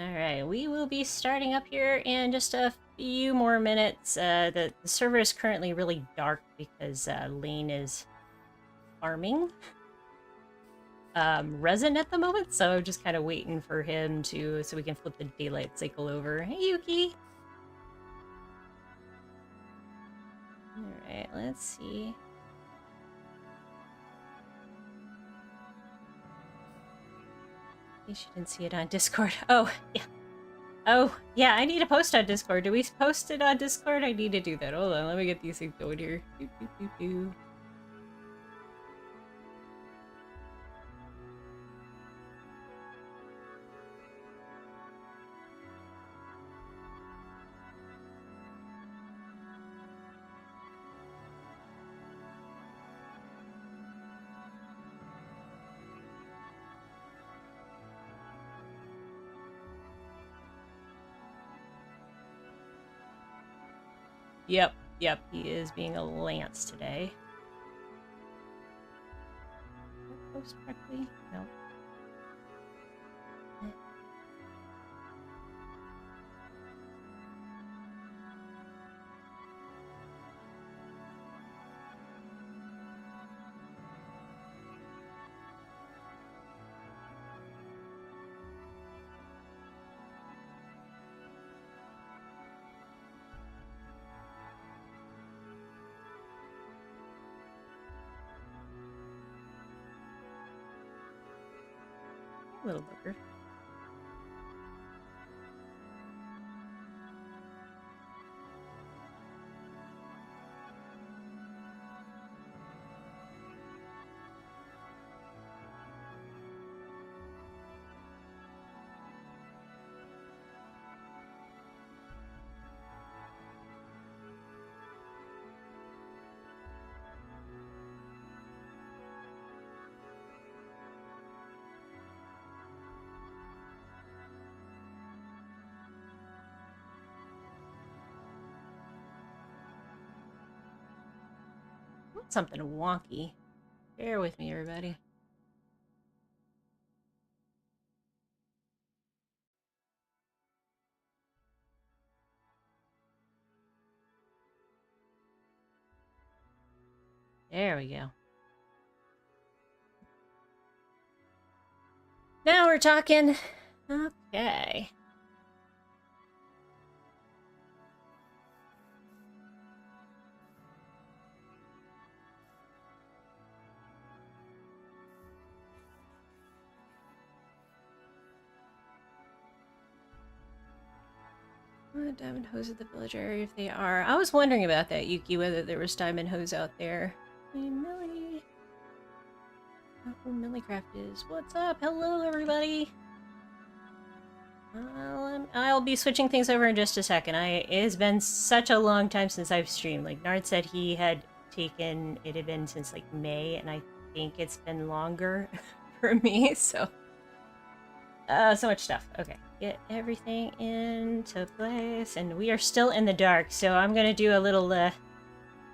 Alright, we will be starting up here in just a few more minutes. The server is currently really dark because Lane is farming resin at the moment, so just kind of waiting for him so we can flip the daylight cycle over. Hey, Yuki! Alright, let's see. She didn't see it on Discord. Oh, yeah. Oh, yeah, I need to post on Discord. Do we post it on Discord? I need to do that. Hold on, let me get these things going here. Doo, doo, doo, doo. Yep, he is being a lance today. Did I post correctly? No. Little booger. Something wonky. Bear with me, everybody. There we go. Now we're talking. Okay. Diamond hose at the village area if they are. I was wondering about that, Yuki, whether there was diamond hose out there. Hey, Millie. Oh, Millicraft is. What's up? Hello, everybody. I'll be switching things over in just a second. It has been such a long time since I've streamed. Like Nard said, he had taken it had been since like May, and I think it's been longer for me. So much stuff. Okay, get everything into place, and we are still in the dark. So I'm gonna do a little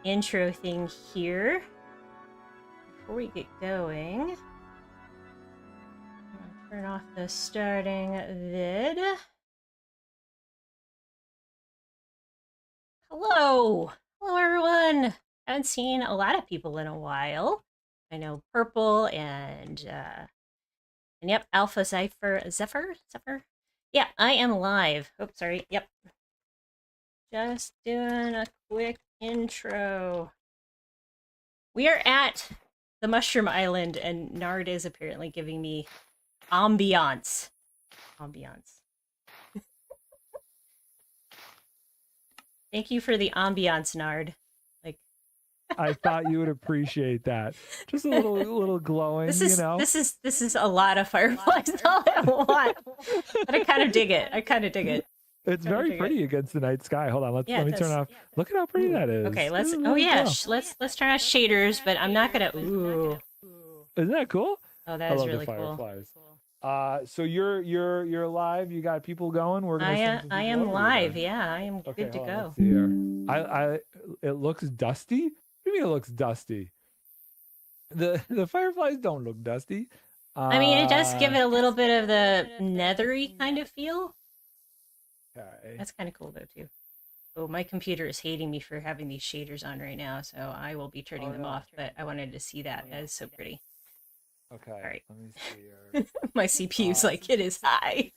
intro thing here before we get going. Turn off the starting vid. Hello! Hello, everyone! Haven't seen a lot of people in a while. I know Purple and yep, Alpha Zephyr? Yeah, I am live. Oops, sorry. Yep. Just doing a quick intro. We are at the Mushroom Island, and Nard is apparently giving me ambiance. Thank you for the ambiance, Nard. Like, I thought you would appreciate that. Just a little glowing. This is a lot of fireflies. All I want, but I kind of dig it. It's very pretty against the night sky. Hold on, let me turn off. Look at how pretty that is. Okay, let's. Oh yeah, let's turn off shaders, but I'm not gonna. Ooh, isn't that cool? Oh, that is really cool. So you're live. You got people going. I am live. Yeah, I am good to go. Let's see here. It looks dusty. What do you mean it looks dusty? The fireflies don't look dusty. I mean, it does give it a little bit of the nethery kind of feel. Okay. That's kind of cool though too. Oh, my computer is hating me for having these shaders on right now, so I will be turning them off, but I wanted to see that. That is so pretty. Okay. All right. Let me see here. My CPU's like, it is high.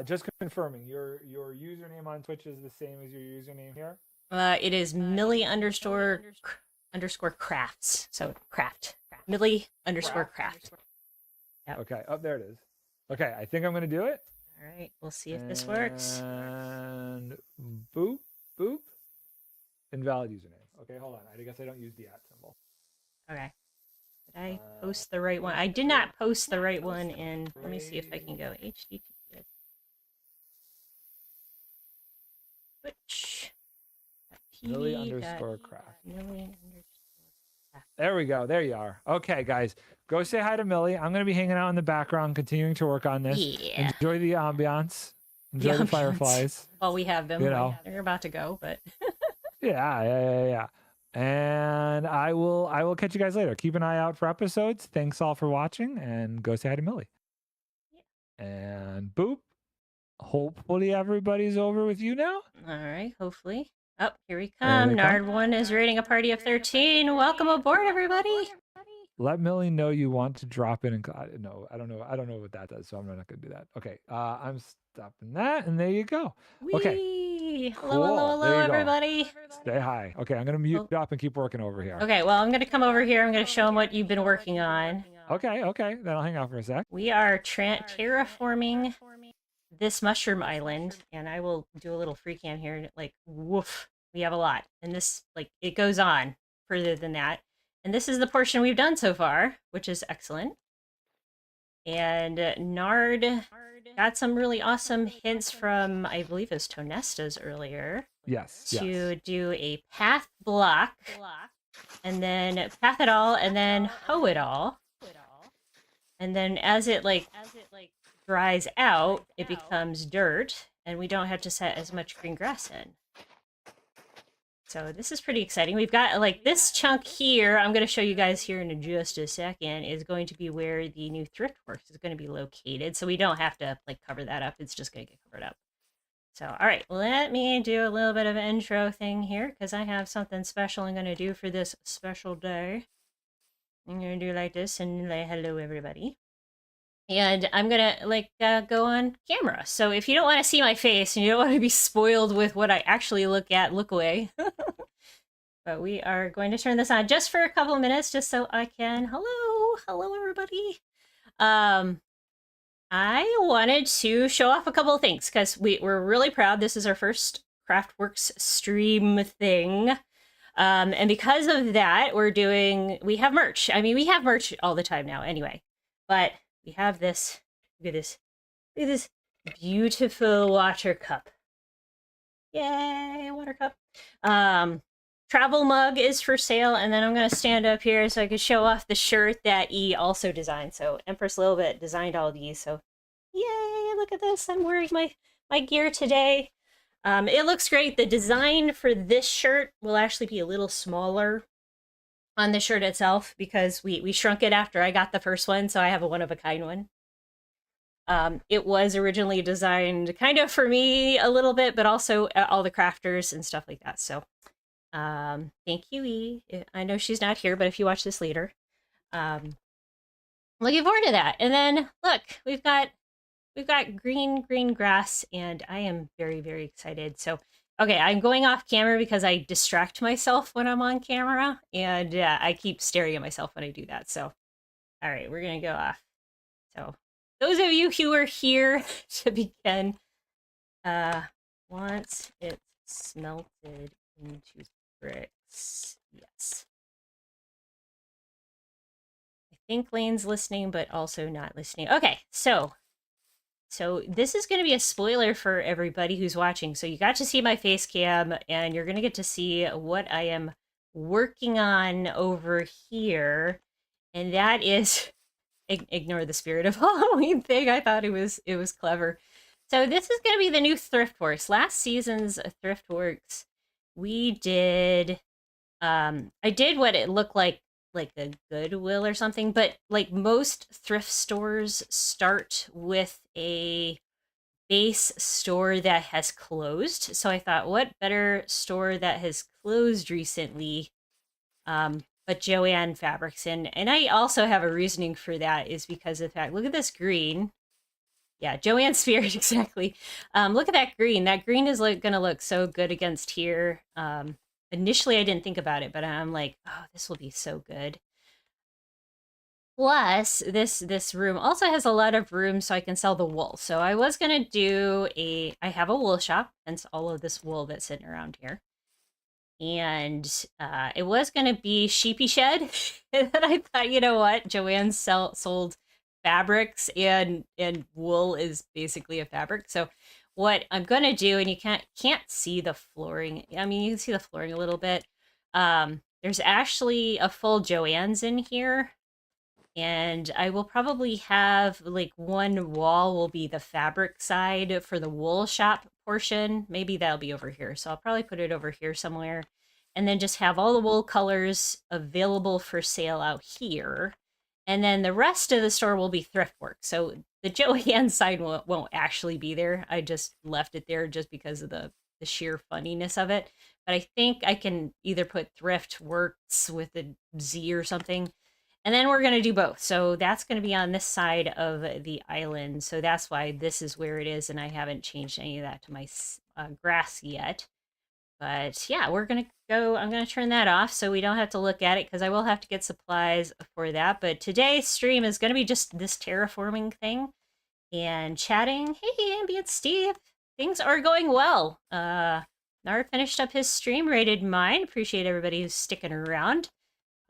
Just confirming, your username on Twitch is the same as your username here? It is Millie underscore crafts. So craft. Millie underscore craft. Yep. Okay. Oh, there it is. Okay. I think I'm going to do it. All right. We'll see if this works. And boop, boop. Invalid username. Okay, hold on. I guess I don't use the @ symbol. Okay. Did I post the right one? I did not post the right one in. Let me see if I can go HTTPS. Twitch. Millie underscore craft. Millie There we go. There you are. Okay, guys. Go say hi to Millie. I'm going to be hanging out in the background, continuing to work on this. Yeah. Enjoy the ambiance. Enjoy the fireflies. Well, we have them. You know. They're about to go, but yeah. And I will catch you guys later. Keep an eye out for episodes. Thanks all for watching, and go say hi to Millie. Yeah. And boop. Hopefully everybody's over with you now. All right, hopefully. Oh, here we come. Nard1 is raiding a party of 13. Welcome aboard, everybody. Let Millie know you want to drop in and no, I don't know what that does, so I'm not gonna do that. Okay, I'm stopping that, and there you go. Okay. Whee! Cool. Hello, everybody. Stay high. Okay, I'm gonna mute up and keep working over here. Okay, well, I'm gonna come over here. I'm gonna show them what you've been working on. Okay, then I'll hang out for a sec. We are terraforming this mushroom island, and I will do a little free cam here. Like, woof, we have a lot, and this, like, it goes on further than that. And this is the portion we've done so far, which is excellent. And Nard got some really awesome hints from, I believe it was Tonestas earlier. Yes. To do a path block, and then path it all, and then hoe it all. And then as it dries out, it becomes dirt, and we don't have to set as much green grass in. So this is pretty exciting. We've got, like, this chunk here, I'm going to show you guys here in just a second, is going to be where the new ThriftWorks is going to be located. So we don't have to, like, cover that up. It's just going to get covered up. So, all right, let me do a little bit of an intro thing here, because I have something special I'm going to do for this special day. I'm going to do like this and like, hello, everybody. And I'm going to, go on camera. So if you don't want to see my face and you don't want to be spoiled with what I actually look away. But we are going to turn this on just for a couple of minutes, just so I can, hello, everybody. I wanted to show off a couple of things because we're really proud. This is our first CraftWorks stream thing. And because of that, we have merch. I mean, we have merch all the time now anyway, but we have this, look at this beautiful water cup. Yay, water cup. Travel mug is for sale, and then I'm going to stand up here so I can show off the shirt that E also designed. So Empress Lilbit designed all these, so yay, look at this. I'm wearing my gear today. It looks great. The design for this shirt will actually be a little smaller on the shirt itself because we shrunk it after I got the first one, so I have a one-of-a-kind one. It was originally designed kind of for me a little bit, but also all the crafters and stuff like that. So thank you, E. I know she's not here, but if you watch this later, looking forward to that. And then look, we've got green grass, and I am very, very excited. So, okay, I'm going off camera because I distract myself when I'm on camera, and I keep staring at myself when I do that. So, all right, we're gonna go off. So, those of you who are here to begin, once it's smelted into bricks, yes. I think Lane's listening, but also not listening. Okay, so this is going to be a spoiler for everybody who's watching. So you got to see my face cam, and you're going to get to see what I am working on over here. And that is, ignore the spirit of Halloween thing. I thought it was clever. So this is going to be the new ThriftWorks. Last season's ThriftWorks, we did, I did what it looked like a Goodwill or something, but like most thrift stores start with a base store that has closed. So I thought, what better store that has closed recently, but Joanne Fabrics. And I also have a reasoning for that, is because of the fact, look at this green. Yeah, Joanne Spirit, exactly. Look at that green. That green is going to look so good against here. Initially, I didn't think about it, but I'm like, oh, this will be so good. Plus, this room also has a lot of room so I can sell the wool. So I was gonna do I have a wool shop, hence all of this wool that's sitting around here. And it was gonna be Sheepy Shed. And then I thought, you know what? Joanne sold fabrics, and wool is basically a fabric. So what I'm gonna do, and you can't see the flooring. I mean, you can see the flooring a little bit. There's actually a full Joanne's in here, and I will probably have like one wall will be the fabric side for the wool shop portion. Maybe that'll be over here. So I'll probably put it over here somewhere, and then just have all the wool colors available for sale out here. And then the rest of the store will be thrift work. So the Joanne side won't actually be there. I just left it there just because of the sheer funniness of it. But I think I can either put thrift works with a Z or something, and then we're going to do both. So that's going to be on this side of the island. So that's why this is where it is. And I haven't changed any of that to my grass yet. But yeah, we're going to go. I'm going to turn that off so we don't have to look at it, because I will have to get supplies for that. But today's stream is going to be just this terraforming thing and chatting. Hey, Ambient Steve. Things are going well. Nard finished up his stream, rated mine. Appreciate everybody who's sticking around.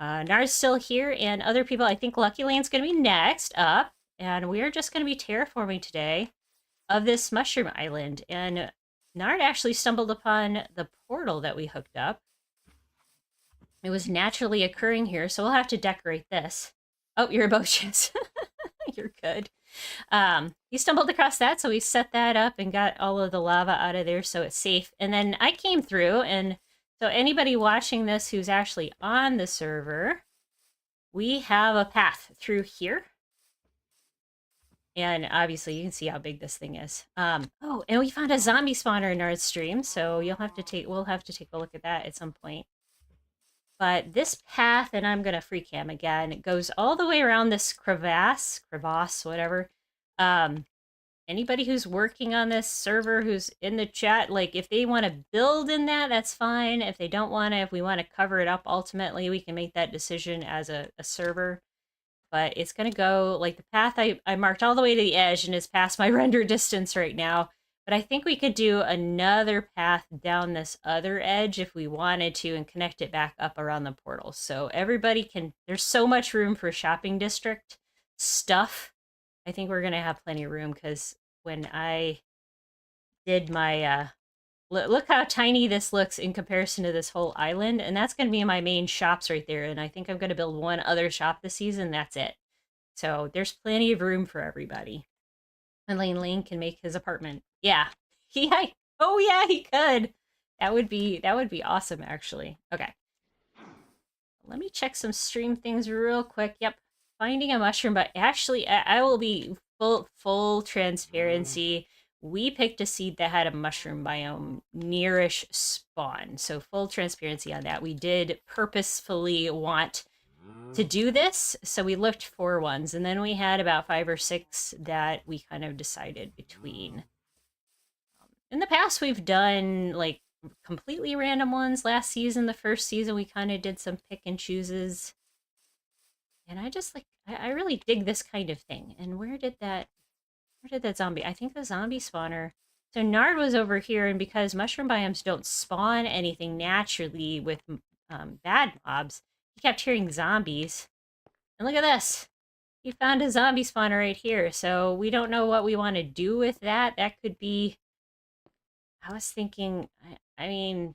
Nara's still here, and other people. I think Lucky Lane's going to be next up, and we are just going to be terraforming today of this mushroom island. And Nard actually stumbled upon the portal that we hooked up. It was naturally occurring here, so we'll have to decorate this. Oh, you're a bochas. You're good. He stumbled across that, so we set that up and got all of the lava out of there so it's safe. And then I came through, and so anybody watching this who's actually on the server, we have a path through here. And obviously you can see how big this thing is. Oh, and we found a zombie spawner in our stream, so we'll have to take a look at that at some point. But this path, and I'm gonna free cam again, it goes all the way around this crevasse, whatever. Anybody who's working on this server who's in the chat, like if they want to build in that, that's fine. If they don't want to, if we want to cover it up, ultimately we can make that decision as a server. But it's going to go like the path I marked all the way to the edge, and is past my render distance right now. But I think we could do another path down this other edge if we wanted to, and connect it back up around the portal. So everybody can, there's so much room for shopping district stuff. I think we're going to have plenty of room, because when I did my, look how tiny this looks in comparison to this whole island. And that's going to be my main shops right there. And I think I'm going to build one other shop this season. That's it. So there's plenty of room for everybody. And Lane can make his apartment. Yeah. Yeah. Oh yeah, he could. That would be awesome, actually. Okay. Let me check some stream things real quick. Yep. Finding a mushroom, but actually I will be full transparency. We picked a seed that had a mushroom biome nearish spawn. So full transparency on that. We did purposefully want to do this, so we looked for ones, and then we had about 5 or 6 that we kind of decided between. In the past, we've done like completely random ones. Last season, the first season, we kind of did some pick and chooses. And I just like, I really dig this kind of thing. And where did that zombie? I think the zombie spawner. So Nard was over here, and because mushroom biomes don't spawn anything naturally with bad mobs, he kept hearing zombies. And look at this. He found a zombie spawner right here. So we don't know what we want to do with that. That could be, I was thinking, I mean,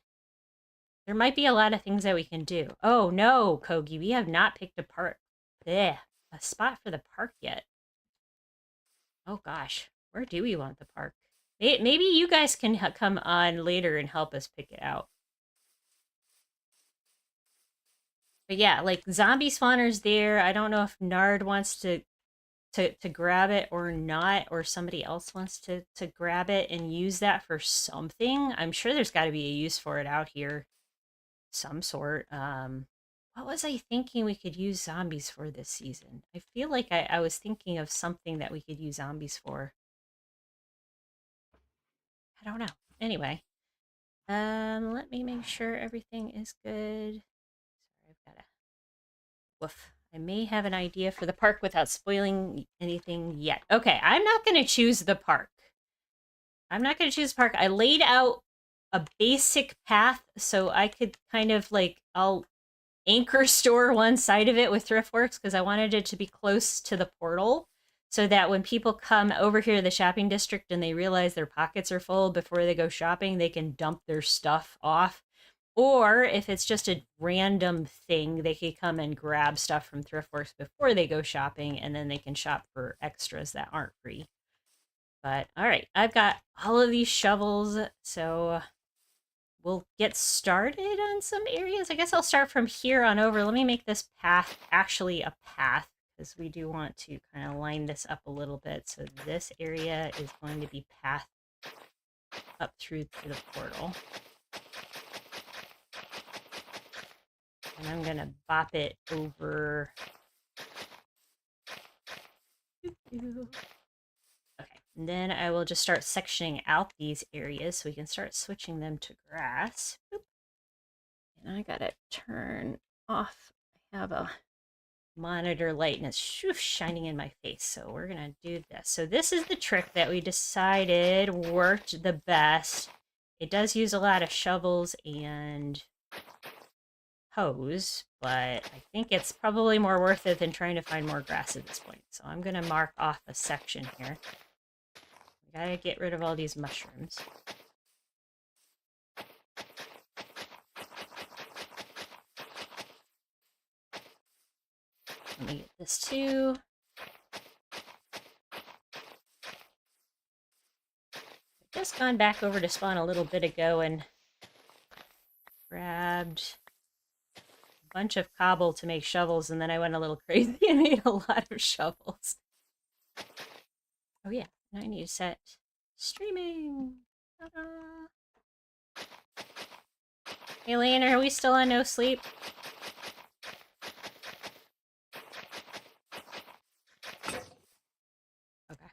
there might be a lot of things that we can do. Oh no, Kogi, we have not picked a spot for the park yet. Oh gosh, where do we want the park? Maybe you guys can come on later and help us pick it out. But yeah, like zombie spawners there. I don't know if Nard wants to to grab it or not, or somebody else wants to grab it and use that for something. I'm sure there's got to be a use for it out here, some sort. What was I thinking we could use zombies for this season? I feel like I was thinking of something that we could use zombies for. I don't know. Anyway, let me make sure everything is good. Sorry, I've got to. Woof. I may have an idea for the park without spoiling anything yet. Okay, I'm not going to choose the park. I'm not going to choose the park. I laid out a basic path so I could kind of like, I'll anchor store one side of it with ThriftWorks because I wanted it to be close to the portal so that when people come over here to the shopping district and they realize their pockets are full before they go shopping, they can dump their stuff off. Or if it's just a random thing, they can come and grab stuff from ThriftWorks before they go shopping, and then they can shop for extras that aren't free. But all right, I've got all of these shovels, so we'll get started on some areas. I guess I'll start from here on over. Let me make this path actually a path, because we do want to kind of line this up a little bit. So this area is going to be path up through to the portal. And I'm going to bop it over. Okay, and then I will just start sectioning out these areas so we can start switching them to grass. Boop. And I got to turn off. I have a monitor light and it's shining in my face. So we're going to do this. So this is the trick that we decided worked the best. It does use a lot of shovels and hose, but I think it's probably more worth it than trying to find more grass at this point. So I'm going to mark off a section here. We got to get rid of all these mushrooms. Let me get this too. I've just gone back over to spawn a little bit ago and grabbed bunch of cobble to make shovels, and then I went a little crazy and made a lot of shovels. Oh yeah, now I need to set streaming. Ta-da. Hey Lane, are we still on no sleep? Okay.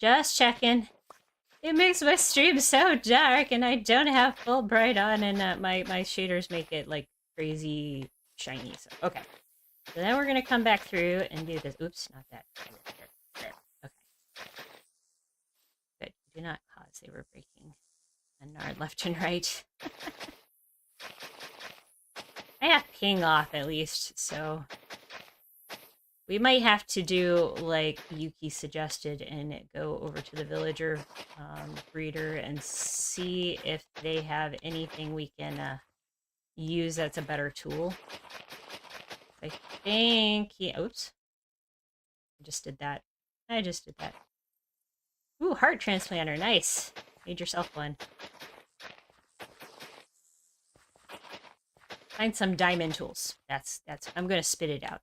Just checking. It makes my stream so dark and I don't have full bright on, and my shaders make it like crazy shiny. So okay, so then we're gonna come back through and do this. Oops, not that. There. Okay, good. Do not pause. They were breaking a nard left and right. I have ping off at least, so we might have to do like Yuki suggested and go over to the villager breeder and see if they have anything we can use that's a better tool. I think oops. I just did that. Ooh, heart transplanter, nice. Made yourself one. Find some diamond tools. That's I'm gonna spit it out.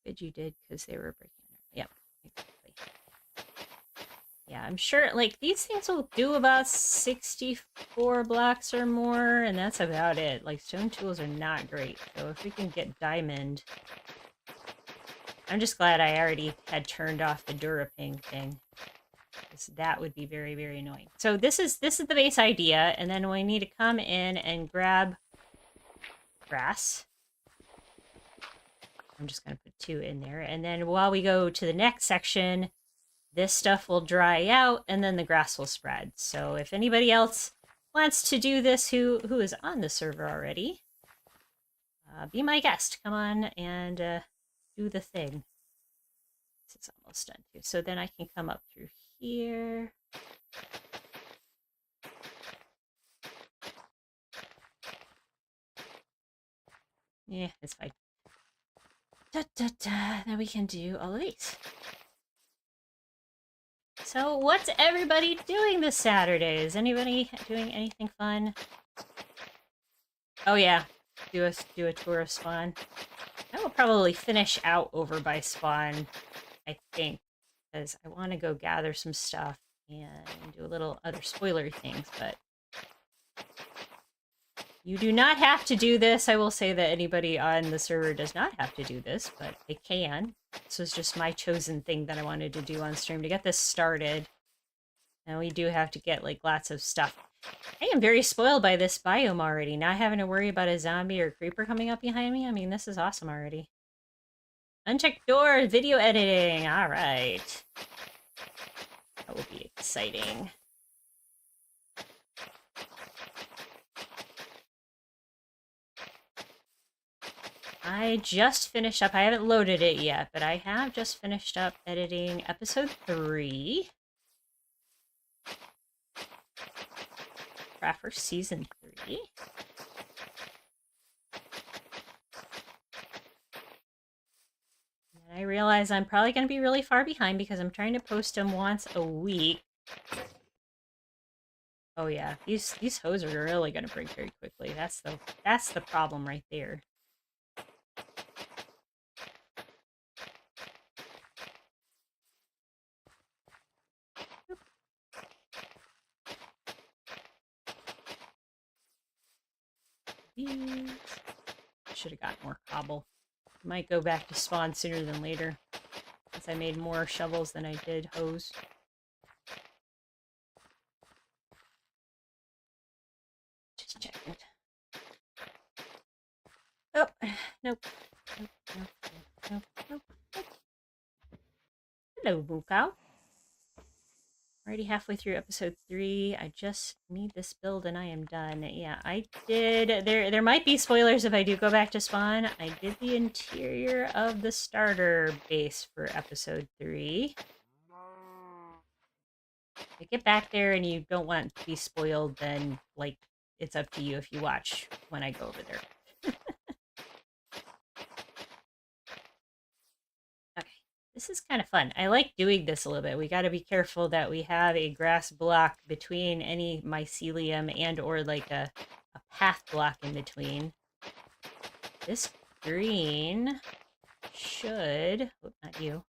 Good you did, because they were breaking it. Yep, exactly. Yeah, I'm sure, like, these things will do about 64 blocks or more, and that's about it. Like, stone tools are not great, so if we can get diamond... I'm just glad I already had turned off the Duraping thing, because that would be very, very annoying. So this is the base idea, and then we need to come in and grab grass. I'm just going to put 2 in there, and then while we go to the next section, this stuff will dry out, and then the grass will spread. So if anybody else wants to do this who is on the server already, be my guest. Come on and do the thing. This is almost done too. So then I can come up through here. Yeah, it's fine. Then we can do all of these. So what's everybody doing this Saturday? Is anybody doing anything fun? Oh yeah, do a tour of spawn. I will probably finish out over by spawn, I think, because I want to go gather some stuff and do a little other spoilery things, but you do not have to do this. I will say that anybody on the server does not have to do this, but they can. This was just my chosen thing that I wanted to do on stream to get this started. And we do have to get, like, lots of stuff. I am very spoiled by this biome already, not having to worry about a zombie or creeper coming up behind me. I mean, this is awesome already. Unchecked door, video editing. All right. That will be exciting. I just finished up, I haven't loaded it yet, but I have just finished up editing episode 3. CraftWorks season 3. And I realize I'm probably going to be really far behind because I'm trying to post them once a week. Oh yeah, these hoes are really going to break very quickly. That's the problem right there. Should have got more cobble. Might go back to spawn sooner than later, since I made more shovels than I did hose. Just checking. Oh, nope. Nope. Hello, Mookau. Already halfway through episode 3. I just need this build and I am done. Yeah, I did. There might be spoilers if I do go back to spawn. I did the interior of the starter base for episode 3. If you get back there and you don't want to be spoiled, then, like, it's up to you if you watch when I go over there. This is kind of fun. I like doing this a little bit. We got to be careful that we have a grass block between any mycelium and or like a path block in between. This green should, not you,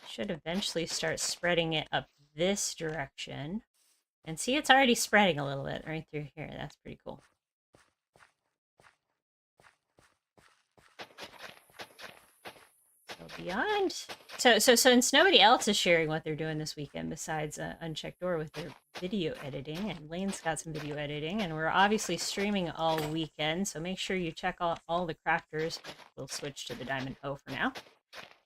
should eventually start spreading it up this direction. And see, it's already spreading a little bit right through here. That's pretty cool. Beyond. So since nobody else is sharing what they're doing this weekend besides Unchecked Door with their video editing, and Lane's got some video editing, and we're obviously streaming all weekend, so make sure you check all the crafters. We'll switch to the Diamond Hoe for now.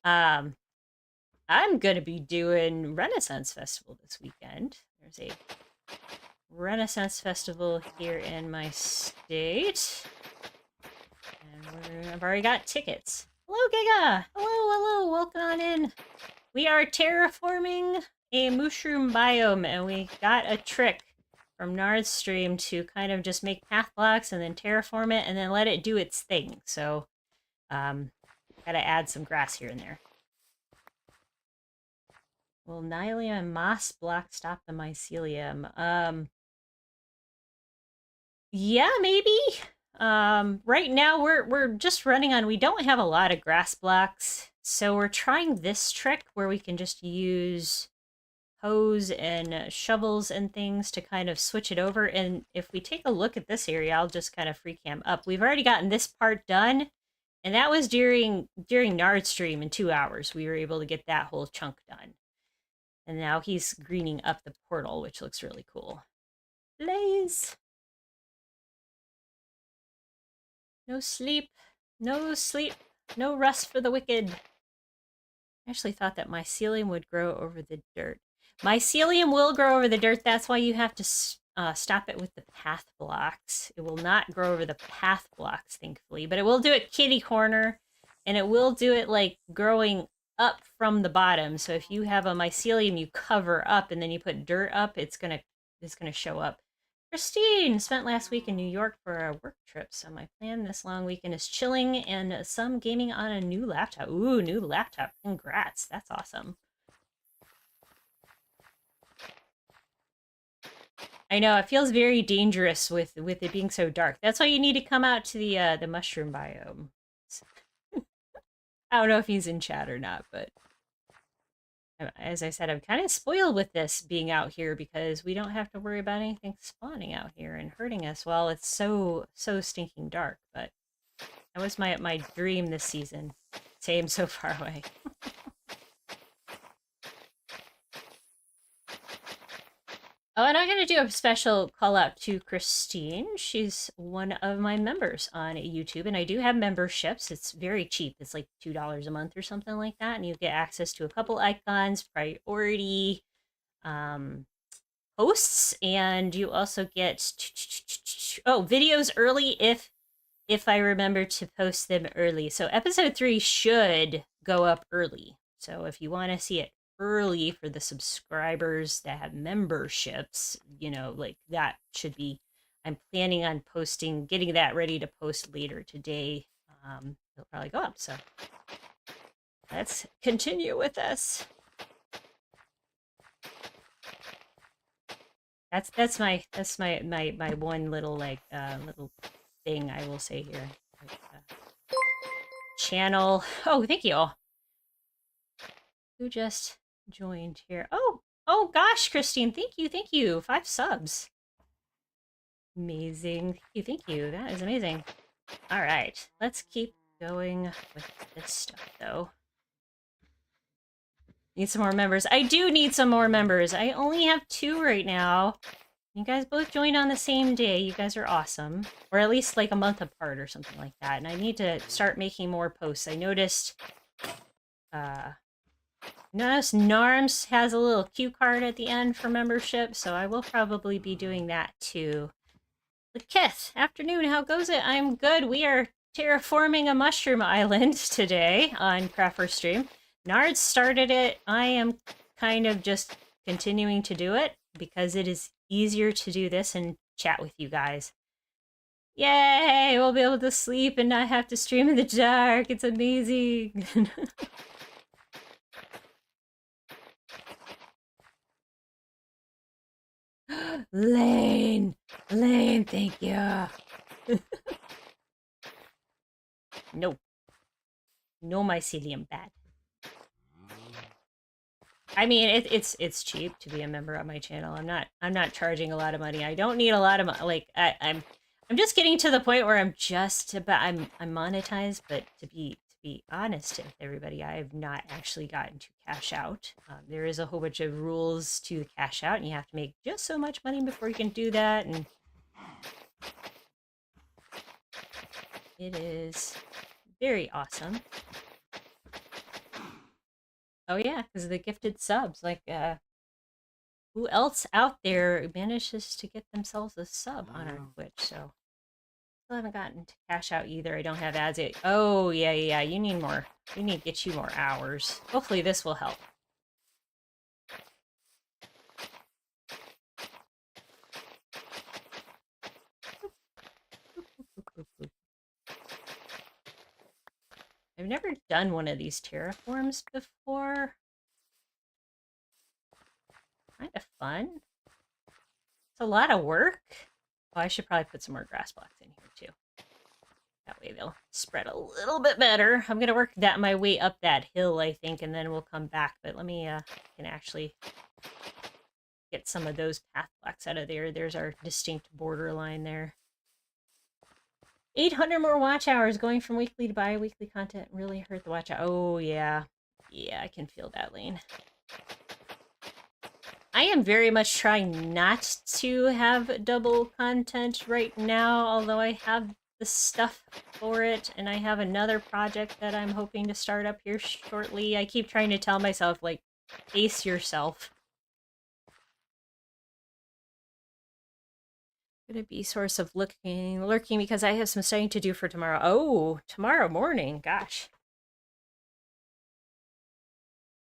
I'm going to be doing Renaissance Festival this weekend. There's a Renaissance Festival here in my state, and I've already got tickets. Hello, Giga! Hello, welcome on in. We are terraforming a mushroom biome, and we got a trick from Nard's stream to kind of just make path blocks and then terraform it and then let it do its thing. So, gotta add some grass here and there. Will Nylium and moss block stop the mycelium? Yeah, maybe. Right now we're just running on, we don't have a lot of grass blocks, so we're trying this trick where we can just use hose and shovels and things to kind of switch it over. And if we take a look at this area, I'll just kind of free cam up. We've already gotten this part done, and that was during Nard's stream in 2 hours. We were able to get that whole chunk done. And now he's greening up the portal, which looks really cool. Blaze! No sleep, no rest for the wicked. I actually thought that mycelium would grow over the dirt. Mycelium will grow over the dirt. That's why you have to stop it with the path blocks. It will not grow over the path blocks, thankfully, but it will do it kitty corner, and it will do it like growing up from the bottom. So if you have a mycelium you cover up and then you put dirt up, it's gonna show up. Christine spent last week in New York for a work trip, so my plan this long weekend is chilling and some gaming on a new laptop. Ooh, new laptop. Congrats. That's awesome. I know it feels very dangerous with it being so dark. That's why you need to come out to the mushroom biome. I don't know if he's in chat or not, but as I said, I'm kind of spoiled with this being out here because we don't have to worry about anything spawning out here and hurting us. Well, it's so stinking dark, but that was my dream this season. Same so far away. Oh, and I'm going to do a special call out to Christine. She's one of my members on YouTube, and I do have memberships. It's very cheap. It's like $2 a month or something like that, and you get access to a couple icons, priority posts, and you also get videos early if I remember to post them early. So episode 3 should go up early. So if you want to see it early for the subscribers that have memberships, you know, like that should be, I'm planning on getting that ready to post later today. It'll probably go up. So let's continue with this. That's my one little little thing I will say here. Channel. Oh, thank you all. Who just joined here? Oh gosh, Christine, thank you. 5 subs. Amazing. Thank you. That is amazing. All right, let's keep going with this stuff though. Need some more members. I do need some more members. I only have 2 right now. You guys both joined on the same day. You guys are awesome. Or at least like a month apart or something like that. And I need to start making more posts. I noticed Narms has a little cue card at the end for membership, so I will probably be doing that too. But Kith, afternoon, how goes it? I'm good. We are terraforming a mushroom island today on CraftWorks Stream. Nard started it. I am kind of just continuing to do it because it is easier to do this and chat with you guys. Yay! We'll be able to sleep and not have to stream in the dark. It's amazing. Lane, thank you. No mycelium, bad. I mean, it's cheap to be a member of my channel. I'm not charging a lot of money. I don't need a lot of like I'm just getting to the point where I'm monetized, but to be honest with everybody, I have not actually gotten to cash out. There is a whole bunch of rules to cash out, and you have to make just so much money before you can do that, and it is very awesome. Oh yeah, because of the gifted subs. Like, who else out there manages to get themselves a sub on our Twitch? So still haven't gotten to cash out either. I don't have ads yet. Oh yeah. You need more. We need to get you more hours. Hopefully this will help. I've never done one of these terraforms before. Kind of fun. It's a lot of work. Oh, I should probably put some more grass blocks in here too. That way they'll spread a little bit better. I'm gonna work my way up that hill, I think, and then we'll come back. But let me can actually get some of those path blocks out of there. There's our distinct borderline there. 800 more watch hours. Going from weekly to bi-weekly content really hurt the watch hour. Oh yeah, I can feel that, Lane. I am very much trying not to have double content right now, although I have the stuff for it, and I have another project that I'm hoping to start up here shortly. I keep trying to tell myself, like, pace yourself. Gonna be source of lurking because I have some studying to do for tomorrow. Oh, tomorrow morning, gosh.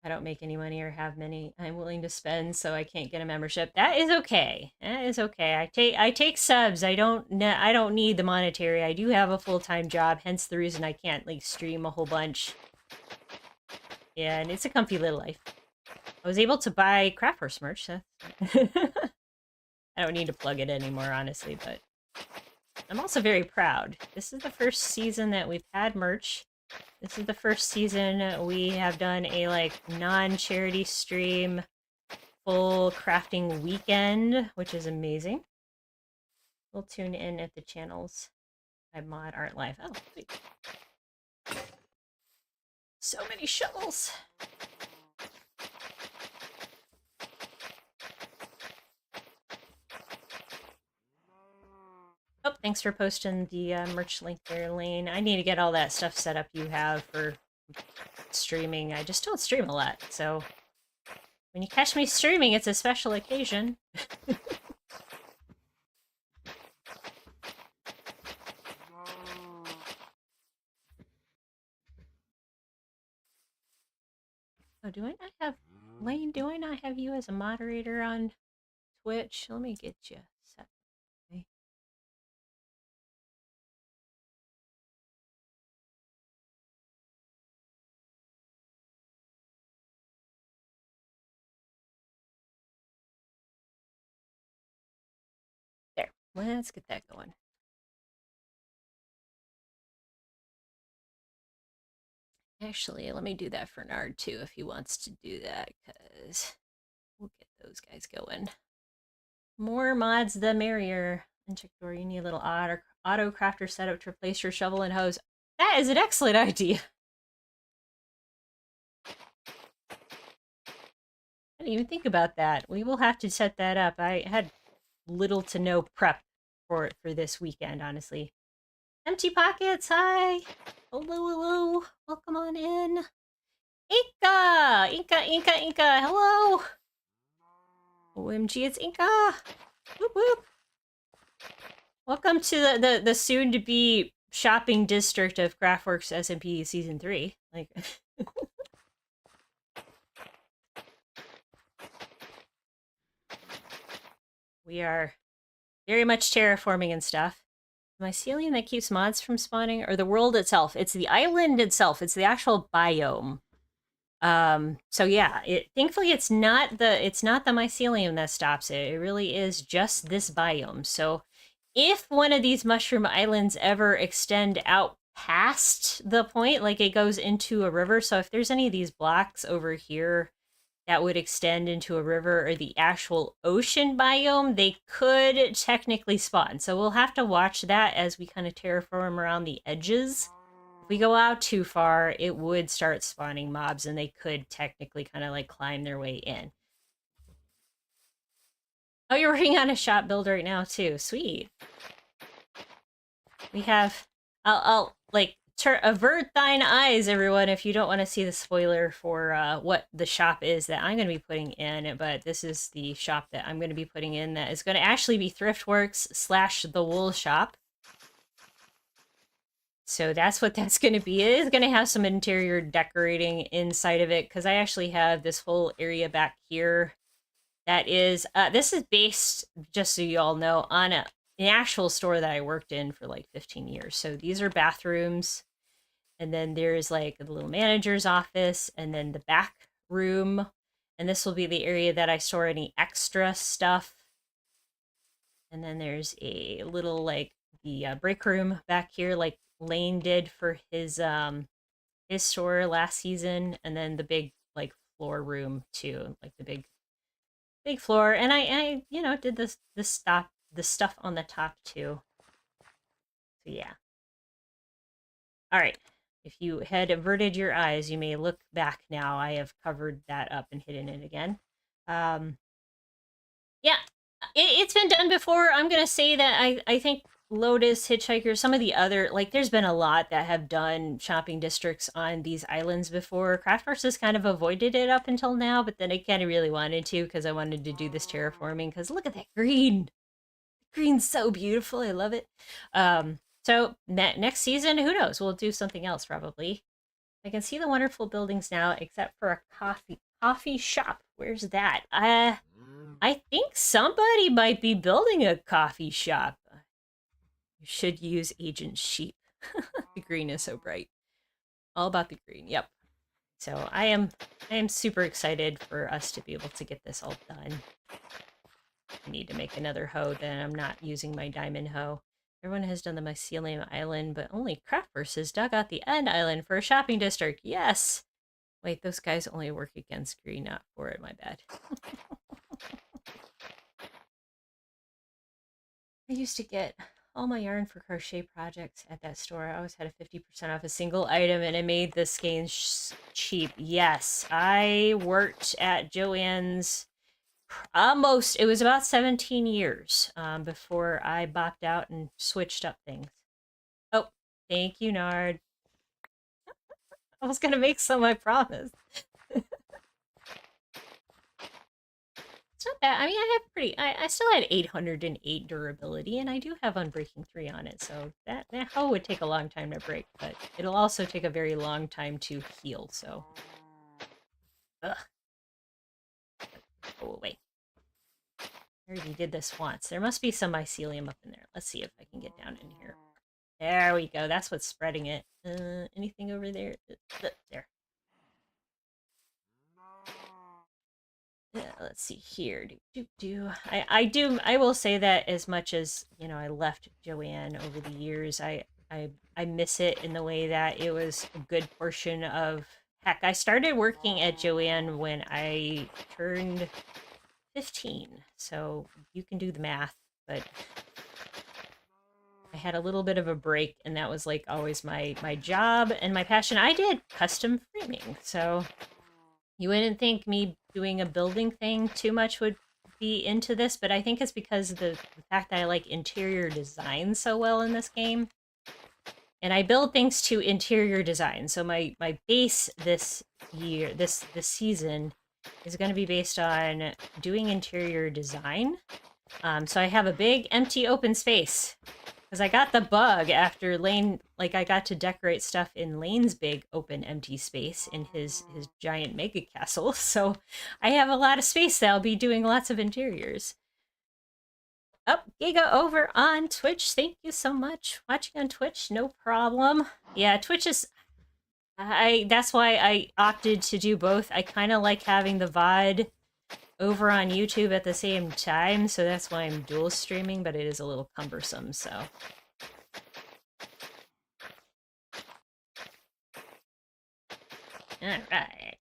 I don't make any money or have many I'm willing to spend, so I can't get a membership. That is okay. That is okay. I take subs. I don't need the monetary. I do have a full-time job, hence the reason I can't like stream a whole bunch. Yeah, and it's a comfy little life. I was able to buy CraftWorks merch, so I don't need to plug it anymore, honestly, but I'm also very proud. This is the first season that we've had merch. This is the first season we have done a, like, non-charity stream, full crafting weekend, which is amazing. We'll tune in at the channels by Mod Art Live. Oh, sweet. So many shovels. Oh, thanks for posting the merch link there, Lane. I need to get all that stuff set up you have for streaming. I just don't stream a lot, so when you catch me streaming, it's a special occasion. Oh, do I not have... Lane, do I not have you as a moderator on Twitch? Let me get you set. Okay. There. Let's get that going. Actually, let me do that for Nard, too, if he wants to do that, because we'll get those guys going. More mods, the merrier. And check door, you need a little auto crafter setup to replace your shovel and hose. That is an excellent idea. I didn't even think about that. We will have to set that up. I had little to no prep for it for this weekend, honestly. Empty Pockets, hi! Hello, hello. Welcome on in. Inca! Inca, hello! OMG, it's Inca! Whoop, whoop. Welcome to the soon-to-be shopping district of CraftWorks SMP Season 3. Like... We are very much terraforming and stuff. Mycelium that keeps mods from spawning, or the world itself? It's the island itself. It's the actual biome. So yeah, thankfully it's not the mycelium that stops it. It really is just this biome. So if one of these mushroom islands ever extend out past the point, like it goes into a river, so if there's any of these blocks over here that would extend into a river or the actual ocean biome, they could technically spawn. So we'll have to watch that as we kind of terraform around the edges. If we go out too far, it would start spawning mobs and they could technically kind of like climb their way in. Oh, you're working on a shop build right now too. Sweet. We have... I'll like... avert thine eyes, everyone, if you don't want to see the spoiler for what the shop is that I'm going to be putting in, but this is the shop that I'm going to be putting in that is going to actually be ThriftWorks / the wool shop. So that's what that's going to be. It is going to have some interior decorating inside of it, because I actually have this whole area back here that is, this is based, just so you all know, on an actual store that I worked in for like 15 years. So these are bathrooms. And then there's like the little manager's office, and then the back room. And this will be the area that I store any extra stuff. And then there's a little like the break room back here, like Lane did for his store last season. And then the big like floor room too, like the big floor. And I you know, did the stuff on the top too. So yeah. All right. If you had averted your eyes, you may look back now. I have covered that up and hidden it again. Yeah, it's been done before. I'm going to say that I think Lotus, Hitchhiker, some of the other, like there's been a lot that have done shopping districts on these islands before. CraftWorks has kind of avoided it up until now, but then I kind of really wanted to because I wanted to do this terraforming, because look at that green. The green's so beautiful. I love it. So next season, who knows? We'll do something else probably. I can see the wonderful buildings now, except for a coffee shop. Where's that? I think somebody might be building a coffee shop. You should use Agent Sheep. The green is so bright. All about the green. Yep. So I am super excited for us to be able to get this all done. I need to make another hoe, then I'm not using my diamond hoe. Everyone has done the mycelium island, but only CraftWorks has dug out the end island for a shopping district. Yes! Wait, those guys only work against green, not for it, my bad. I used to get all my yarn for crochet projects at that store. I always had a 50% off a single item, and it made the skeins cheap. Yes, I worked at Joann's almost, it was about 17 years before I bopped out and switched up things. Oh, thank you, Nard. I was gonna make some, I promise. It's not bad. I mean, I have I still had 808 durability, and I do have Unbreaking 3 on it, so that hoe would take a long time to break, but it'll also take a very long time to heal, so. Ugh. Go away. I already did this once. There must be some mycelium up in there. Let's see if I can get down in here. There we go. That's what's spreading it. Anything over there? There. Let's see here. I will say that as much as, you know, I left Joann over the years, I miss it in the way that it was a good portion of, heck, I started working at Joann when I turned 15. So you can do the math, but I had a little bit of a break, and that was like always my job and my passion. I did custom framing, so you wouldn't think me doing a building thing too much would be into this, but I think it's because of the fact that I like interior design so well in this game. And I build things to interior design. So my base this year, this season, is going to be based on doing interior design. So I have a big empty open space. Because I got the bug after Lane, like I got to decorate stuff in Lane's big open empty space in his giant mega castle. So I have a lot of space that I'll be doing lots of interiors. Oh, Giga over on Twitch. Thank you so much. Watching on Twitch, no problem. Yeah, Twitch is, that's why I opted to do both. I kind of like having the VOD over on YouTube at the same time, so that's why I'm dual streaming, but it is a little cumbersome, so. Alright.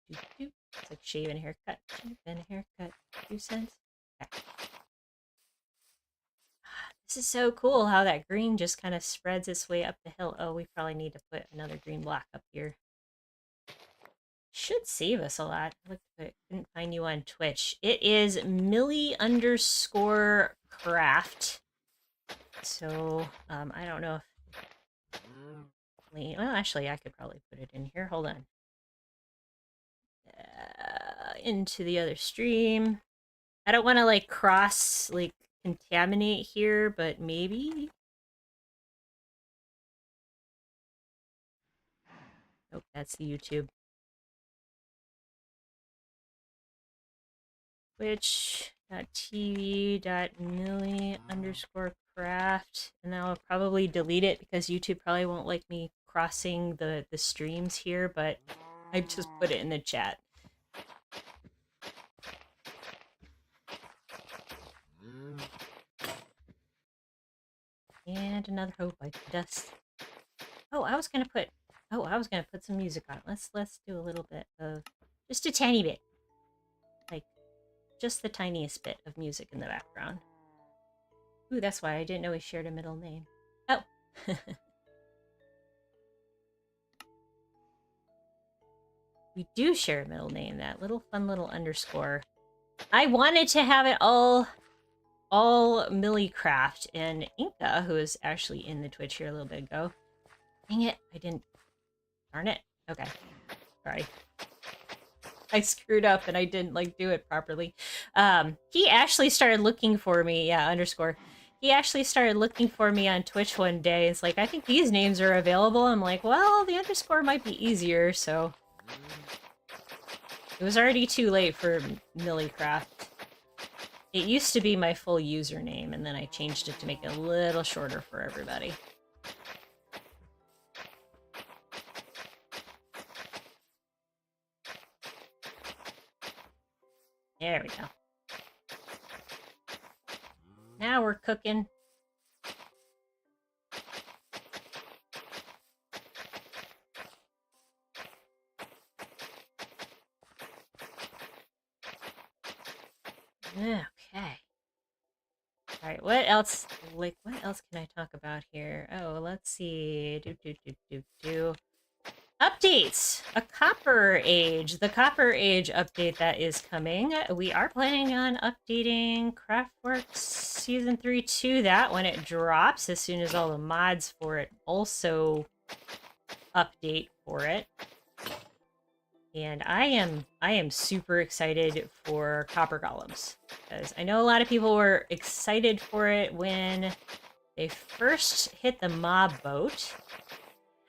It's like shave and haircut. Shave and haircut. 2 cents. Okay. This is so cool how that green just kind of spreads its way up the hill. Oh, we probably need to put another green block up here. Should save us a lot. Look, I couldn't find you on Twitch. It is Millie_craft. So, I don't know if... Well, actually, I could probably put it in here. Hold on. Into the other stream. I don't want to, like, cross, like, contaminate here, but maybe? Nope, that's the YouTube. Twitch.tv.millie_craft, and I'll probably delete it because YouTube probably won't like me crossing the streams here, but I just put it in the chat. And another hoe by dust. Oh, I was gonna put some music on. Let's do a little bit of, just a tiny bit, like just the tiniest bit of music in the background. Ooh, that's why I didn't know we shared a middle name. Oh. We do share a middle name, that little fun little underscore. I wanted to have it all Millicraft, and Inca, who was actually in the Twitch here a little bit ago. Dang it, I didn't, darn it. Okay, sorry. I screwed up and I didn't like do it properly. He actually started looking for me, yeah, underscore. He actually started looking for me on Twitch one day. It's like, I think these names are available. I'm like, well, the underscore might be easier, so. It was already too late for Millicraft. It used to be my full username, and then I changed it to make it a little shorter for everybody. There we go. Now we're cooking. Okay. All right, what else? Like, what else can I talk about here? Oh, let's see. Updates! A Copper Age. The Copper Age update that is coming. We are planning on updating CraftWorks Season 3 to that when it drops, as soon as all the mods for it also update for it. And I am super excited for Copper Golems, because I know a lot of people were excited for it when they first hit the mob boat.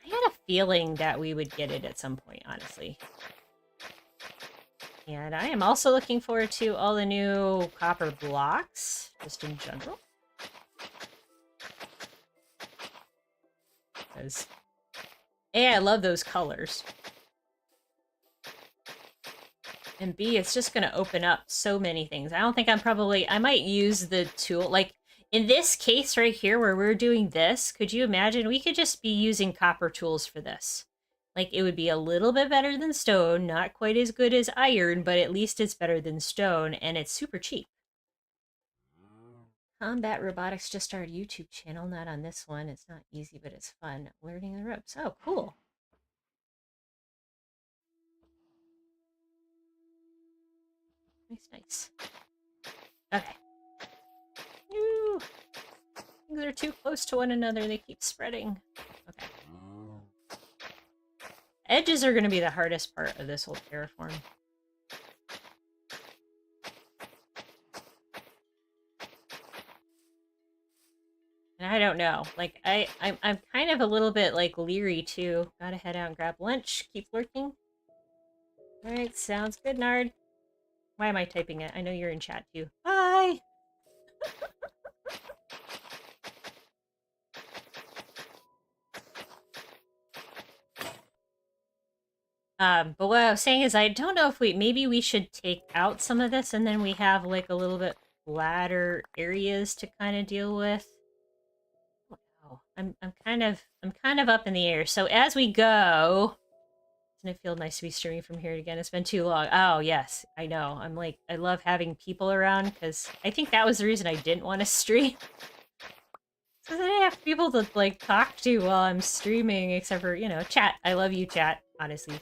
I had a feeling that we would get it at some point, honestly. And I am also looking forward to all the new copper blocks, just in general. Because A, I love those colors. And B, it's just going to open up so many things. I don't think I might use the tool. Like, in this case right here where we're doing this, could you imagine? We could just be using copper tools for this. Like, it would be a little bit better than stone, not quite as good as iron, but at least it's better than stone, and it's super cheap. Combat Robotics just started a YouTube channel, not on this one. It's not easy, but it's fun. Learning the ropes. Oh, cool. Nice, nice. Okay. Ooh. Things are too close to one another. They keep spreading. Okay. Edges are going to be the hardest part of this whole terraform. And I don't know. Like, I'm kind of a little bit, like, leery, too. Gotta head out and grab lunch. Keep lurking. Alright, sounds good, Nard. Why am I typing it? I know you're in chat, too. Bye! But what I was saying is I don't know if maybe we should take out some of this and then we have, like, a little bit flatter areas to kind of deal with. Wow. I'm kind of up in the air. So as we go, doesn't it feel nice to be streaming from here again? It's been too long. Oh, yes, I know. I'm like, I love having people around, because I think that was the reason I didn't want to stream. Because I didn't have people to, like, talk to while I'm streaming, except for, you know, chat. I love you, chat, honestly.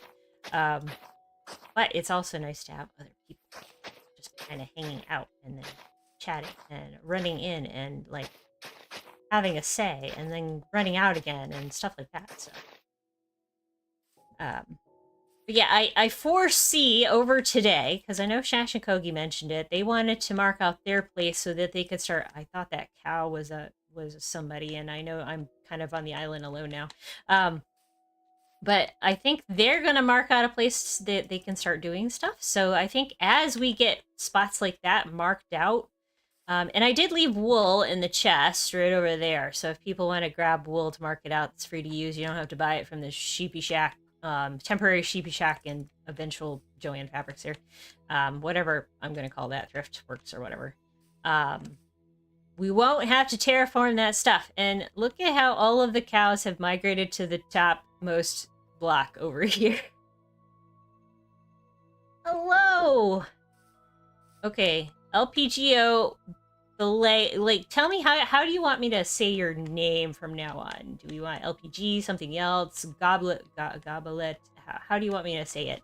But it's also nice to have other people just kind of hanging out and then chatting and running in and, like, having a say and then running out again and stuff like that. So, but yeah, I foresee over today, because I know Shash and Kogi mentioned it, they wanted to mark out their place so that they could start. I thought that cow was somebody, and I know I'm kind of on the island alone now. But I think they're going to mark out a place that they can start doing stuff. So I think as we get spots like that marked out, and I did leave wool in the chest right over there. So if people want to grab wool to mark it out, it's free to use. You don't have to buy it from the Sheepy Shack, temporary Sheepy Shack and eventual Joanne Fabrics here. Whatever I'm going to call that, ThriftWorks or whatever. We won't have to terraform that stuff. And look at how all of the cows have migrated to the topmost block over here. Hello! Okay, LPGO, like, tell me how do you want me to say your name from now on? Do we want LPG, something else, goblet, how do you want me to say it?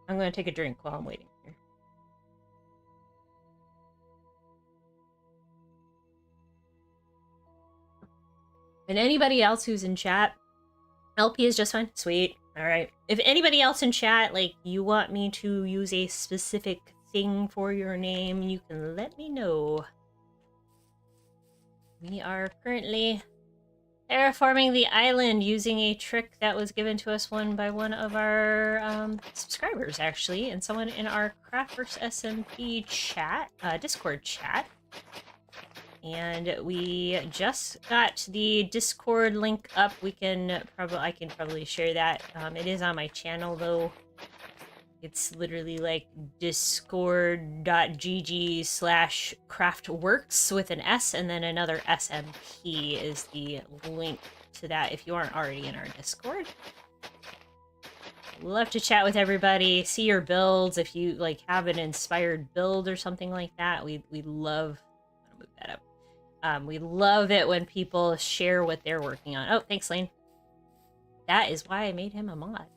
I'm gonna take a drink while I'm waiting here. And anybody else who's in chat, LP is just fine. Sweet. All right. If anybody else in chat, like, you want me to use a specific thing for your name, you can let me know. We are currently terraforming the island using a trick that was given to us by one of our subscribers, actually, and someone in our CraftWorks SMP chat, Discord chat. And we just got the Discord link up. I can probably share that. It is on my channel, though. It's literally like discord.gg/craftworks with an S and then another SMP is the link to that if you aren't already in our Discord. Love to chat with everybody, see your builds. If you like have an inspired build or something like that, we love. I'm gonna move that up. We love it when people share what they're working on. Oh, thanks, Lane. That is why I made him a mod.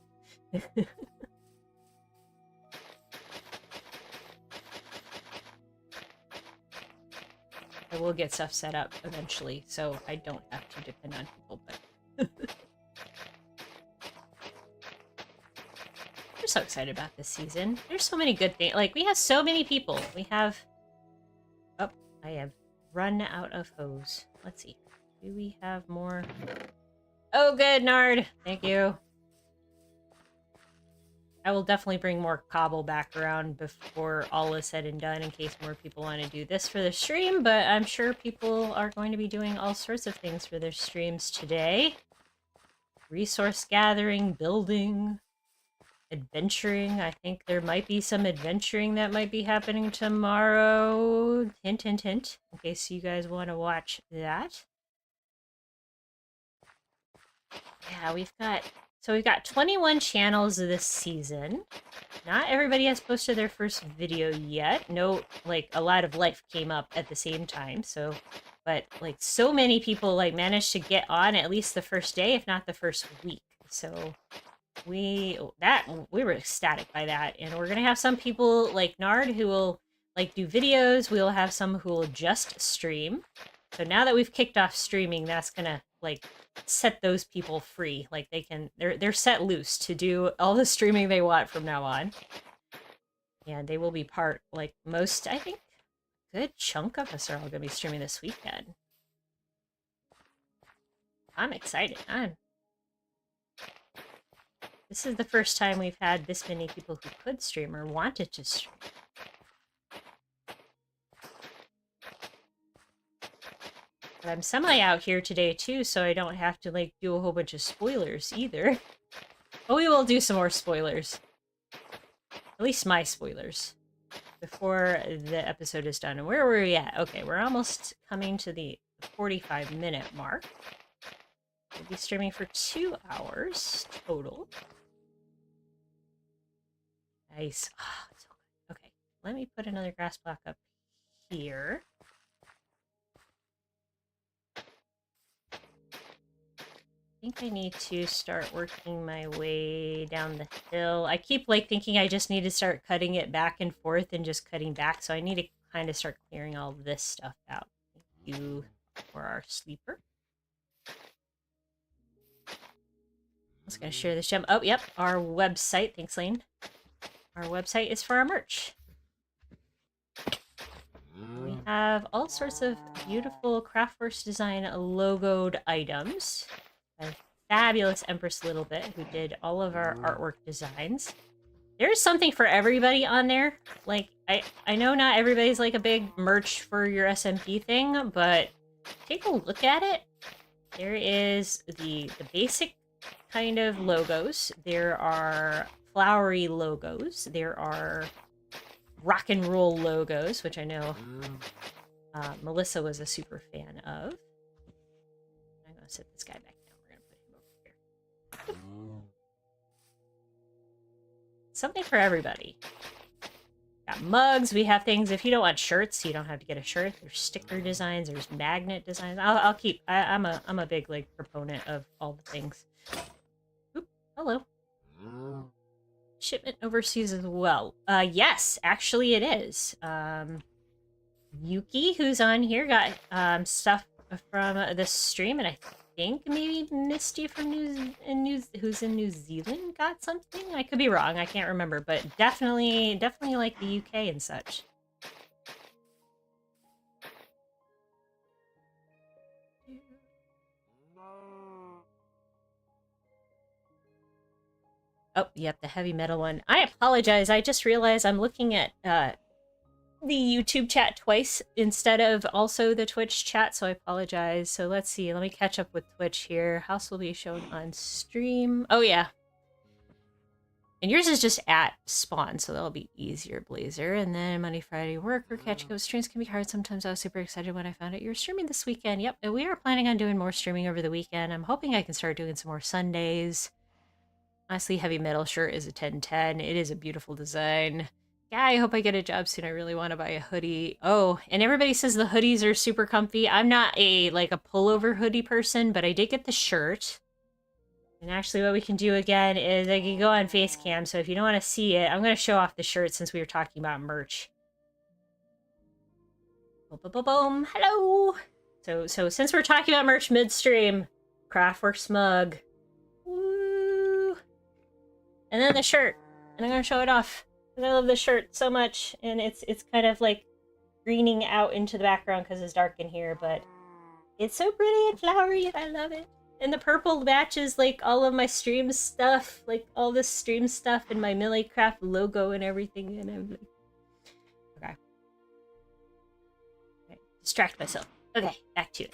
I will get stuff set up eventually, so I don't have to depend on people, but we're so excited about this season. There's so many good things. Like, we have so many people. We have... Oh, I have run out of hose. Let's see. Do we have more? Oh, good, Nard. Thank you. I will definitely bring more cobble back around before all is said and done in case more people want to do this for the stream, but I'm sure people are going to be doing all sorts of things for their streams today. Resource gathering, building, adventuring. I think there might be some adventuring that might be happening tomorrow. Hint, hint, hint, in case you guys want to watch that. Yeah, we've got 21 channels this season. Not everybody has posted their first video yet. No, like, a lot of life came up at the same time, so... But, like, so many people, like, managed to get on at least the first day, if not the first week. So, we were ecstatic by that. And we're gonna have some people, like Nard, who will, like, do videos. We'll have some who will just stream. So now that we've kicked off streaming, that's gonna, like, set those people free. Like, they're set loose to do all the streaming they want from now on. And they will be part, like, most, I think, good chunk of us are all gonna be streaming this weekend. I'm excited. This is the first time we've had this many people who could stream or wanted to stream. But I'm semi out here today too, so I don't have to, like, do a whole bunch of spoilers either. But we will do some more spoilers. At least my spoilers. Before the episode is done. And where were we at? Okay, we're almost coming to the 45-minute mark. We'll be streaming for 2 hours total. Nice. Oh, so good. Okay, let me put another grass block up here. I think I need to start working my way down the hill. I keep, like, thinking I just need to start cutting it back and forth and just cutting back, so I need to kind of start clearing all this stuff out. Thank you for our sleeper. I was going to share this gem. Oh, yep, our website. Thanks, Lane. Our website is for our merch. We have all sorts of beautiful CraftWorks design logoed items. A fabulous Empress Littlebit, who did all of our artwork designs. There's something for everybody on there. Like, I know not everybody's, like, a big merch for your SMP thing, but take a look at it. There is the basic kind of logos. There are flowery logos. There are rock and roll logos, which I know Melissa was a super fan of. I'm going to set this guy back down. We're going to put him over here. Something for everybody. Got mugs. We have things. If you don't want shirts, you don't have to get a shirt. There's sticker designs. There's magnet designs. I'll keep. I'm a big, like, proponent of all the things. Oop, hello. Shipment overseas as well. Yes, actually it is. Yuki, who's on here, got stuff from the stream, and I think maybe Misty from who's in New Zealand got something. I could be wrong. I can't remember, but definitely like the UK and such. Oh, yep, the heavy metal one. I apologize. I just realized I'm looking at the YouTube chat twice instead of also the Twitch chat, so I apologize. So let's see. Let me catch up with Twitch here. House will be shown on stream. Oh, yeah. And yours is just at spawn, so that'll be easier, Blazer. And then Monday, Friday work or catching up streams can be hard. Sometimes I was super excited when I found out you were streaming this weekend. Yep, and we are planning on doing more streaming over the weekend. I'm hoping I can start doing some more Sundays. Honestly, Heavy Metal shirt is a 10/10. It is a beautiful design. Yeah, I hope I get a job soon. I really want to buy a hoodie. Oh, and everybody says the hoodies are super comfy. I'm not a pullover hoodie person, but I did get the shirt. And actually what we can do again is I can go on face cam, so if you don't want to see it, I'm going to show off the shirt since we were talking about merch. Boom, boom, boom, boom. Hello! So since we're talking about merch midstream, CraftWorks mug. Woo! And then the shirt. And I'm going to show it off. Because I love this shirt so much. And it's kind of like greening out into the background because it's dark in here, but it's so pretty and flowery and I love it. And the purple matches, like, all of my stream stuff. Like, all this stream stuff and my Millicraft logo and everything. And I'm like... Okay. Distract myself. Okay, back to it.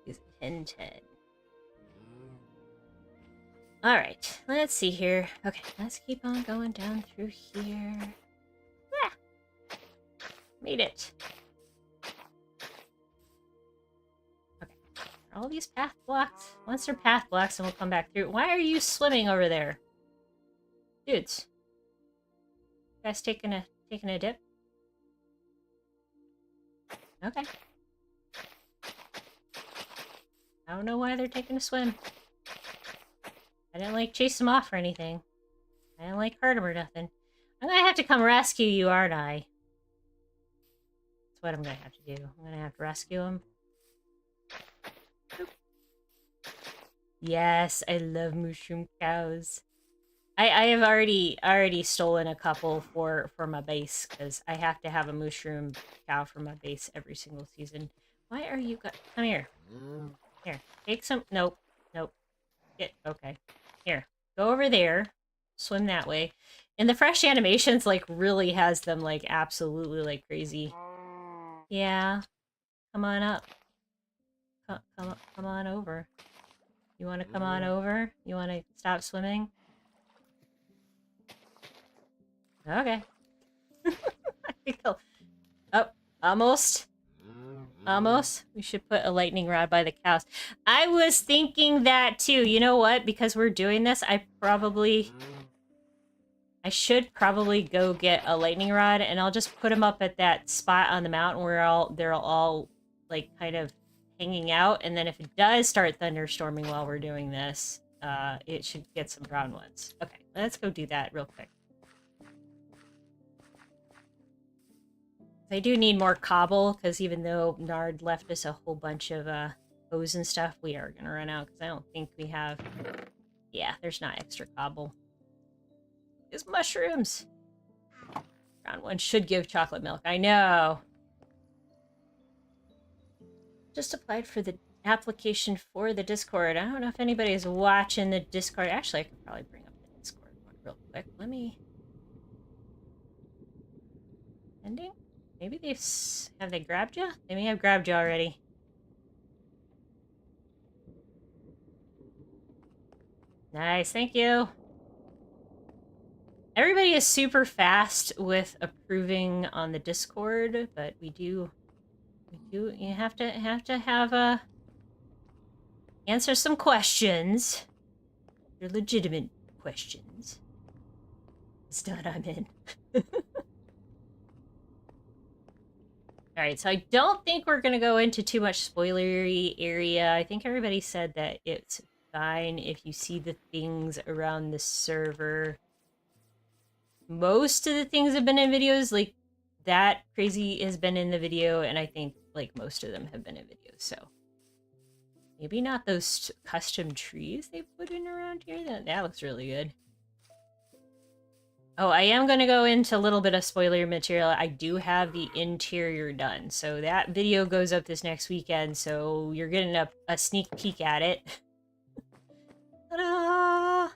It's 10/10. Alright, let's see here. Okay, let's keep on going down through here. Ah! Made it. All these path blocks. Once they're path blocks, then we'll come back through. Why are you swimming over there? Dudes. You guys taking a dip? Okay. I don't know why they're taking a swim. I didn't like chase them off or anything. I didn't like hurt them or nothing. I'm gonna have to come rescue you, aren't I? That's what I'm gonna have to do. I'm gonna have to rescue them. Yes, I love mushroom cows. I have already stolen a couple for my base because I have to have a mushroom cow for my base every single season. Why are you come here? Here, take some. Nope. Okay. Here, go over there. Swim that way. And the fresh animations like really has them like absolutely like crazy. Yeah. Come on up. Come on over. You want to come on over? You want to stop swimming? Okay. I think I'll... Oh, almost. Almost. We should put a lightning rod by the cows. I was thinking that too. You know what? Because we're doing this, I should probably go get a lightning rod and I'll just put them up at that spot on the mountain where they're all like kind of hanging out, and then if it does start thunderstorming while we're doing this, it should get some brown ones. Okay, let's go do that real quick. I do need more cobble, because even though Nard left us a whole bunch of hose and stuff, we are going to run out, because I don't think we have... Yeah, there's not extra cobble. It's mushrooms! Brown one should give chocolate milk. I know! Just applied for the application for the Discord. I don't know if anybody's watching the Discord. Actually, I could probably bring up the Discord one real quick. Let me... Ending? Maybe have they grabbed you? They may have grabbed you already. Nice, thank you. Everybody is super fast with approving on the Discord, but you have to have answer some questions. They're legitimate questions. It's not I'm in. Alright, so I don't think we're gonna go into too much spoilery area. I think everybody said that it's fine if you see the things around the server. Most of the things have been in videos, like that crazy has been in the video, and I think like most of them have been in videos, so maybe not those custom trees they put in around here. That looks really good. Oh, I am going to go into a little bit of spoiler material. I do have the interior done, so that video goes up this next weekend, so you're getting a sneak peek at it. Ta-da!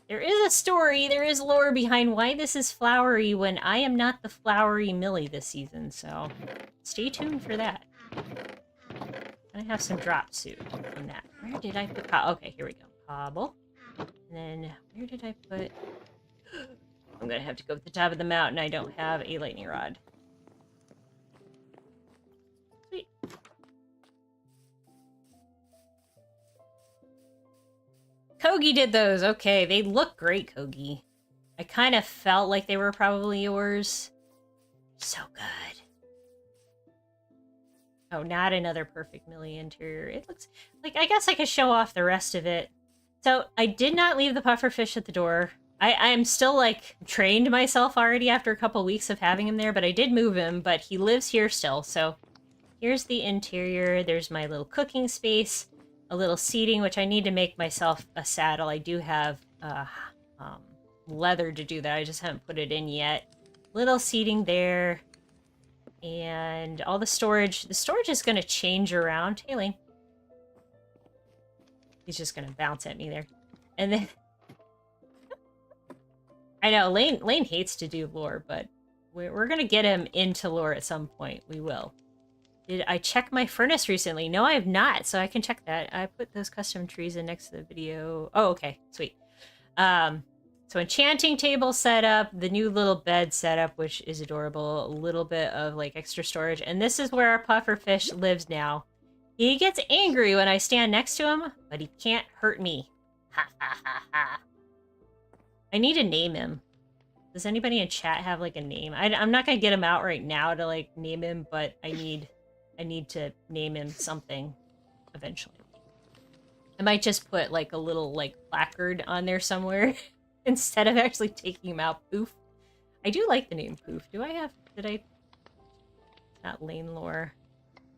There is a story, there is lore behind why this is flowery when I am not the flowery Millie this season, so stay tuned for that. I have some drops soon on that. Where did I put... Okay, here we go. cobble. And then, where did I put... I'm gonna have to go to the top of the mountain. I don't have a lightning rod. Sweet. Kogi did those. Okay, they look great, Kogi. I kind of felt like they were probably yours. So good. Oh, not another perfect Millie interior. It looks like, I guess I could show off the rest of it. So I did not leave the pufferfish at the door. I am still, like, trained myself already after a couple weeks of having him there, but I did move him, but he lives here still. So here's the interior. There's my little cooking space, a little seating, which I need to make myself a saddle. I do have leather to do that. I just haven't put it in yet. Little seating there. And all the storage. The storage is going to change around. Hey, Lane. He's just going to bounce at me there. And then... I know, Lane hates to do lore, but we're going to get him into lore at some point. We will. Did I check my furnace recently? No, I have not, so I can check that. I put those custom trees in next to the video. Oh, okay. Sweet. So enchanting table setup, the new little bed setup, which is adorable. A little bit of, like, extra storage. And this is where our pufferfish lives now. He gets angry when I stand next to him, but he can't hurt me. Ha ha ha ha. I need to name him. Does anybody in chat have, like, a name? I'm not gonna get him out right now to, like, name him, but I need to name him something eventually. I might just put, like, a little, like, placard on there somewhere instead of actually taking him out. Poof. I do like the name Poof. Did I... Not Lane lore.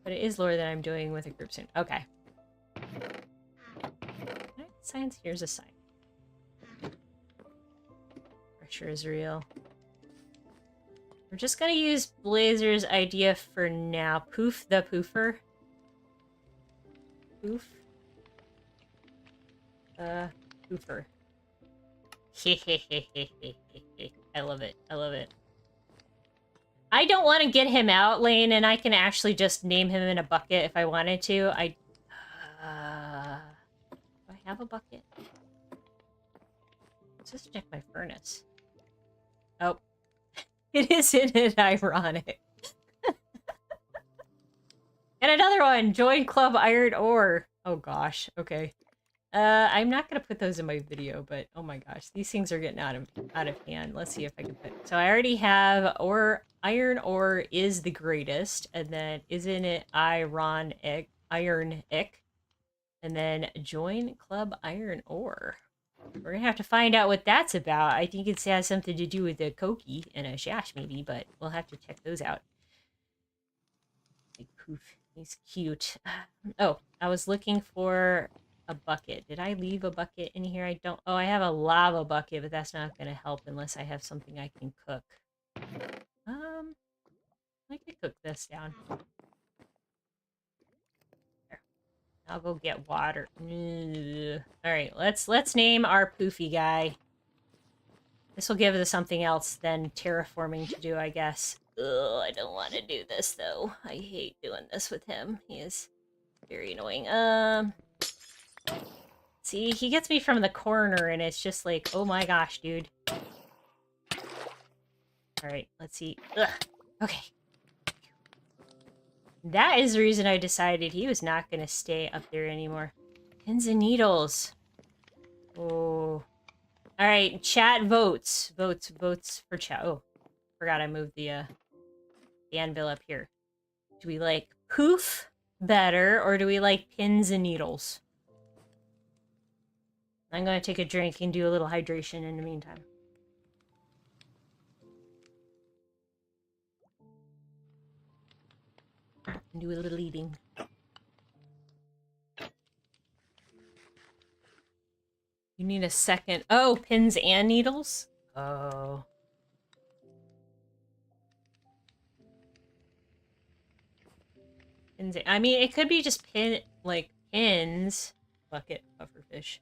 But it is lore that I'm doing with a group soon. Okay. Science, here's a sign. Pressure is real. We're just gonna use Blazer's idea for now. Poof the poofer. Poof. Poofer. I love it. I love it. I don't want to get him out, Lane, and I can actually just name him in a bucket if I wanted to. Do I have a bucket? Let's just check my furnace. Oh. Isn't it ironic? And another one. Join Club Iron Ore. Oh gosh. Okay. I'm not gonna put those in my video, but oh my gosh, these things are getting out of hand. Let's see if I can put. So I already have iron ore is the greatest, and then isn't it ironic? And then join Club Iron Ore. We're gonna have to find out what that's about. I think it has something to do with a Koki and a Shash maybe, but we'll have to check those out. Like Poof, he's cute. Oh, I was looking for a bucket. Did I leave a bucket in here? I don't. Oh, I have a lava bucket, but that's not gonna help unless I have something I can cook. I could cook this down. There. I'll go get water. All right, let's name our poofy guy. This will give us something else than terraforming to do, I guess. Ugh, I don't want to do this though. I hate doing this with him. He is very annoying. See, he gets me from the corner, and it's just like, oh my gosh, dude. Alright, let's see. Ugh. Okay. That is the reason I decided he was not going to stay up there anymore. Pins and needles. Oh. Alright, chat votes. Votes for chat. Oh, forgot I moved the anvil up here. Do we like poof better, or do we like pins and needles? I'm going to take a drink and do a little hydration in the meantime. And do a little eating. You need a second. Oh, pins and needles? Oh. Pins. I mean, it could be just pins. Bucket, pufferfish.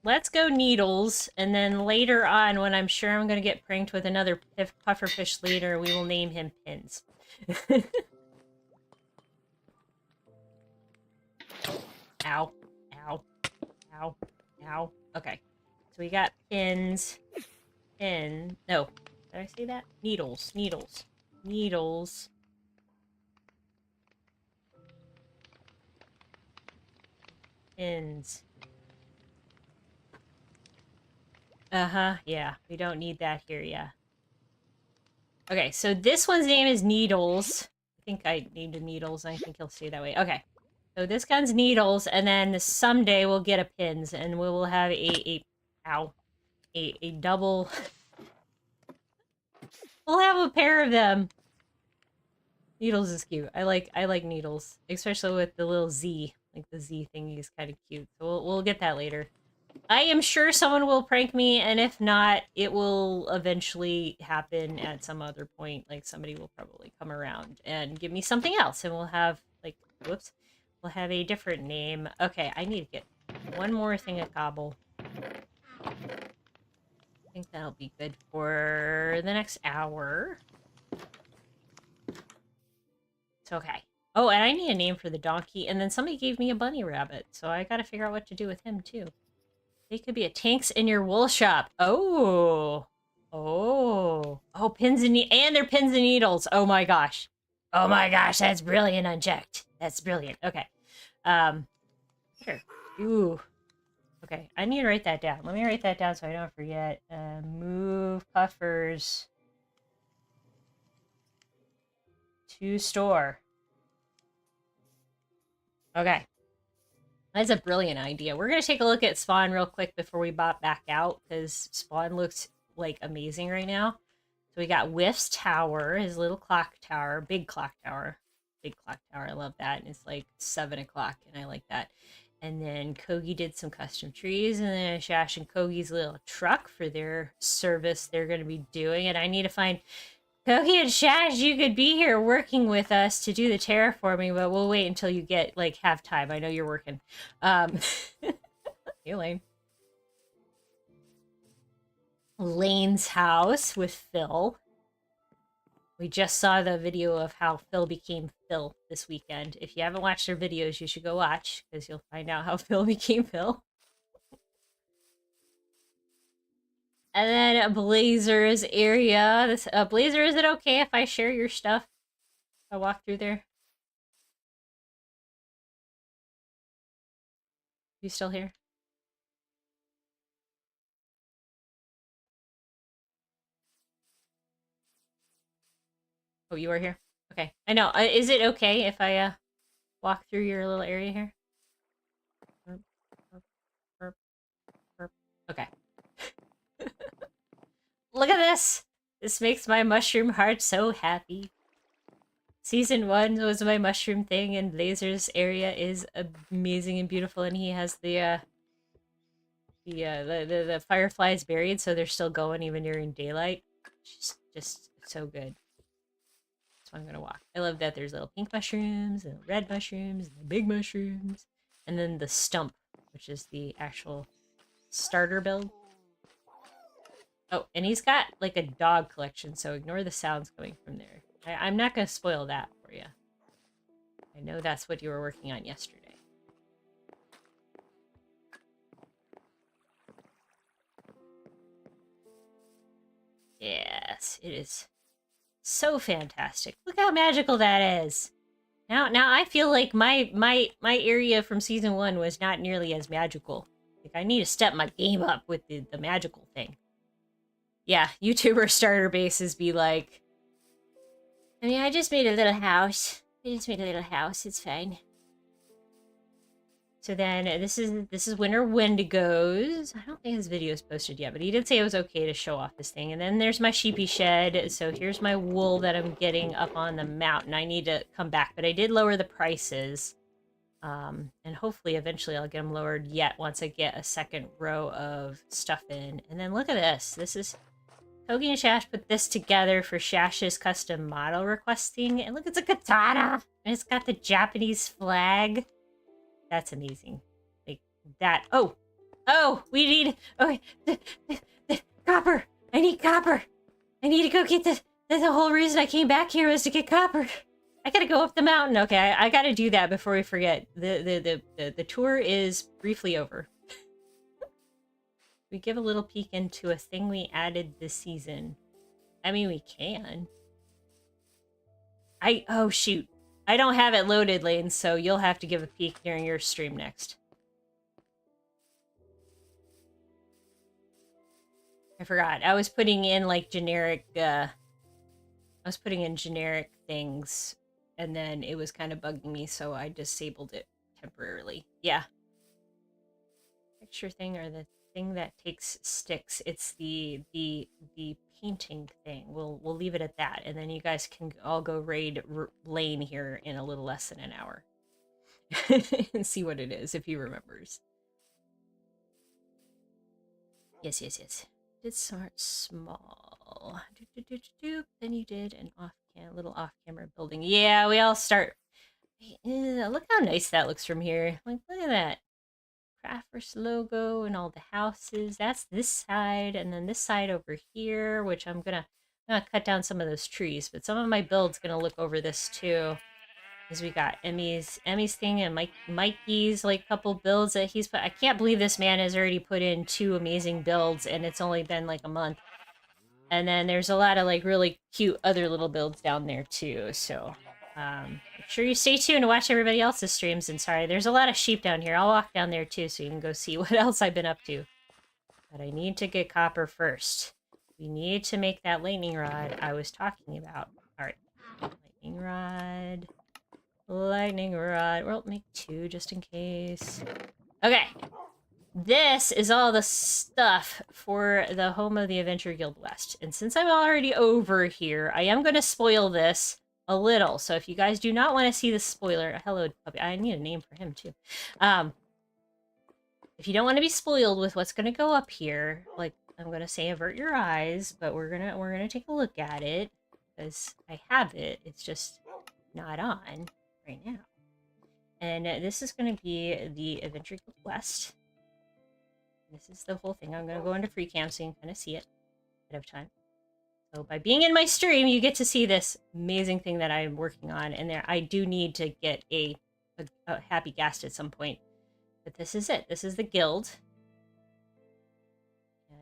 Let's go needles, and then later on, when I'm sure I'm gonna get pranked with another pufferfish later, we will name him Pins. Ow. Ow. Ow. Ow. Okay. So we got pins. No. Did I say that? Needles. Needles. Needles. Pins. Uh-huh. Yeah. We don't need that here, yeah. Okay, so this one's name is Needles. I think I named him Needles, and I think he'll stay that way. Okay. So this gun's Needles, and then someday we'll get a Pins, and we will have a double... We'll have a pair of them. Needles is cute. I like Needles, especially with the little Z. Like the Z thing is kind of cute. So we'll get that later. I am sure someone will prank me, and if not, it will eventually happen at some other point. Like, somebody will probably come around and give me something else, and we'll have, like, whoops, we'll have a different name. Okay, I need to get one more thing of cobble. I think that'll be good for the next hour. It's okay. Oh, and I need a name for the donkey, and then somebody gave me a bunny rabbit, so I gotta figure out what to do with him, too. They could be a tanks in your wool shop. Oh. Oh. Oh, pins and they're pins and needles. Oh my gosh. Oh my gosh, that's brilliant unchecked. That's brilliant. Okay. Here. Ooh. Okay, I need to write that down. Let me write that down so I don't forget. Move puffers to store. Okay. That's a brilliant idea. We're going to take a look at Spawn real quick before we bop back out, because Spawn looks, like, amazing right now. So we got Whiff's tower, his little clock tower, big clock tower. Big clock tower, I love that. And it's like 7 o'clock, and I like that. And then Kogi did some custom trees, and then Shash and Kogi's little truck for their service they're going to be doing. And I need to find... Kogi and Shash, you could be here working with us to do the terraforming, but we'll wait until you get, like, have time. I know you're working. Hey, Lane. Lane's house with Phil. We just saw the video of how Phil became Phil this weekend. If you haven't watched their videos, you should go watch, because you'll find out how Phil became Phil. And then Blazer's area. This Blazer, is it okay if I share your stuff? I walk through there. You still here? Oh, you are here? Okay. I know. Is it okay if I walk through your little area here? Okay. Look at this! This makes my mushroom heart so happy. Season 1 was my mushroom thing, and Blazer's area is amazing and beautiful, and he has the fireflies buried, so they're still going even during daylight. Just so good. So I'm gonna walk. I love that there's little pink mushrooms, and red mushrooms, and the big mushrooms, and then the stump, which is the actual starter build. Oh, and he's got, like, a dog collection, so ignore the sounds coming from there. I'm not going to spoil that for you. I know that's what you were working on yesterday. Yes, it is so fantastic. Look how magical that is. Now I feel like my area from Season 1 was not nearly as magical. Like, I need to step my game up with the magical thing. Yeah, YouTuber starter bases be like, I mean, I just made a little house. It's fine. So then this is Winter Wendigos. I don't think his video is posted yet, but he did say it was okay to show off this thing. And then there's my sheepy shed. So here's my wool that I'm getting up on the mountain. I need to come back, but I did lower the prices. And hopefully eventually I'll get them lowered yet once I get a second row of stuff in. And then look at this. This is... Kogi and Shash put this together for Shash's custom model requesting. And look, it's a katana! And it's got the Japanese flag. That's amazing. Like, that... Oh! Oh! We need... Okay. The copper! I need copper! I need to go get the whole reason I came back here was to get copper. I gotta go up the mountain. Okay, I gotta do that before we forget. The tour is briefly over. we give a little peek into a thing we added this season? I mean, we can. Oh shoot. I don't have it loaded, Lane, so you'll have to give a peek during your stream next. I forgot. I was putting in like generic, I was putting in generic things, and then it was kind of bugging me, so I disabled it temporarily. Yeah. Picture thing, or the thing that takes sticks. It's the painting thing. We'll leave it at that, and then you guys can all go raid Lane here in a little less than an hour and see what it is if he remembers. Yes. Did start small. Then you did an little off-camera building. Yeah, we all start. Look how nice that looks from here. Like, look at that. CraftWorks logo and all the houses. That's this side, and then this side over here, which I'm gonna cut down some of those trees, but some of my build's gonna look over this too. Because we got Emmy's thing and Mikey's like couple builds that he's put. I can't believe this man has already put in 2 amazing builds, and it's only been like a month. And then there's a lot of like really cute other little builds down there too. So make sure you stay tuned to watch everybody else's streams. And sorry, there's a lot of sheep down here. I'll walk down there too so you can go see what else I've been up to. But I need to get copper first. We need to make that lightning rod I was talking about. All right, lightning rod. We'll make 2 just in case. Okay. This is all the stuff for the home of the Adventure Guild West. And since I'm already over here, I am going to spoil this a little. So if you guys do not want to see the spoiler... Hello, puppy. I need a name for him, too. If you don't want to be spoiled with what's going to go up here, like, I'm going to say avert your eyes, but we're gonna take a look at it. Because I have it. It's just not on right now. And this is going to be the Adventure Guild West. This is the whole thing. I'm going to go into free cam so you can kind of see it ahead of time. So by being in my stream, you get to see this amazing thing that I'm working on. And there, I do need to get a happy ghast at some point. But this is it. This is the guild.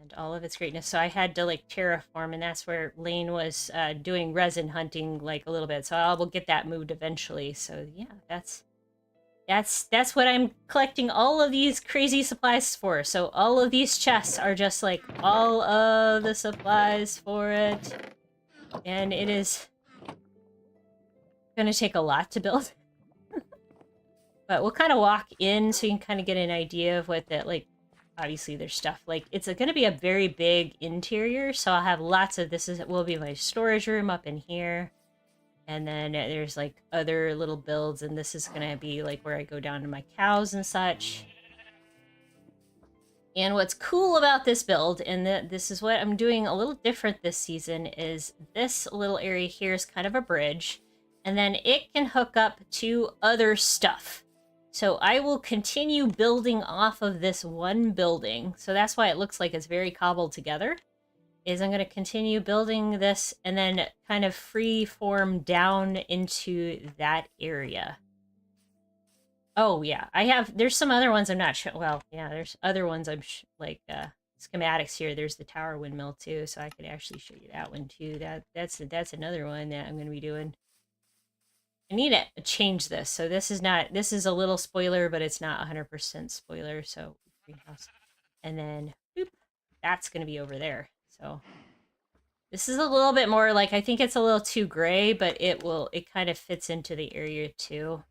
And all of its greatness. So I had to like terraform, and that's where Lane was doing resin hunting like a little bit. So I will get that moved eventually. So yeah, that's what I'm collecting all of these crazy supplies for. So all of these chests are just like all of the supplies for it. And it is gonna take a lot to build. But we'll kind of walk in so you can kind of get an idea of what that, like, obviously there's stuff. Like, it's gonna be a very big interior, so I'll have lots of, will be my storage room up in here. And then there's like other little builds, and this is gonna be like where I go down to my cows and such. And what's cool about this build, and this is what I'm doing a little different this season, is this little area here is kind of a bridge, and then it can hook up to other stuff. So I will continue building off of this one building. So that's why it looks like it's very cobbled together. Is I'm going to continue building this and then kind of free form down into that area. Oh, yeah. There's some other ones I'm not sure. Well, yeah, there's other ones I'm like schematics here. There's the tower windmill too, so I could actually show you that one too. That's another one that I'm going to be doing. I need to change this. So this is a little spoiler, but it's not 100% spoiler. So greenhouse. And then, boop, that's going to be over there. So this is a little bit more like, I think it's a little too gray, but it kind of fits into the area too.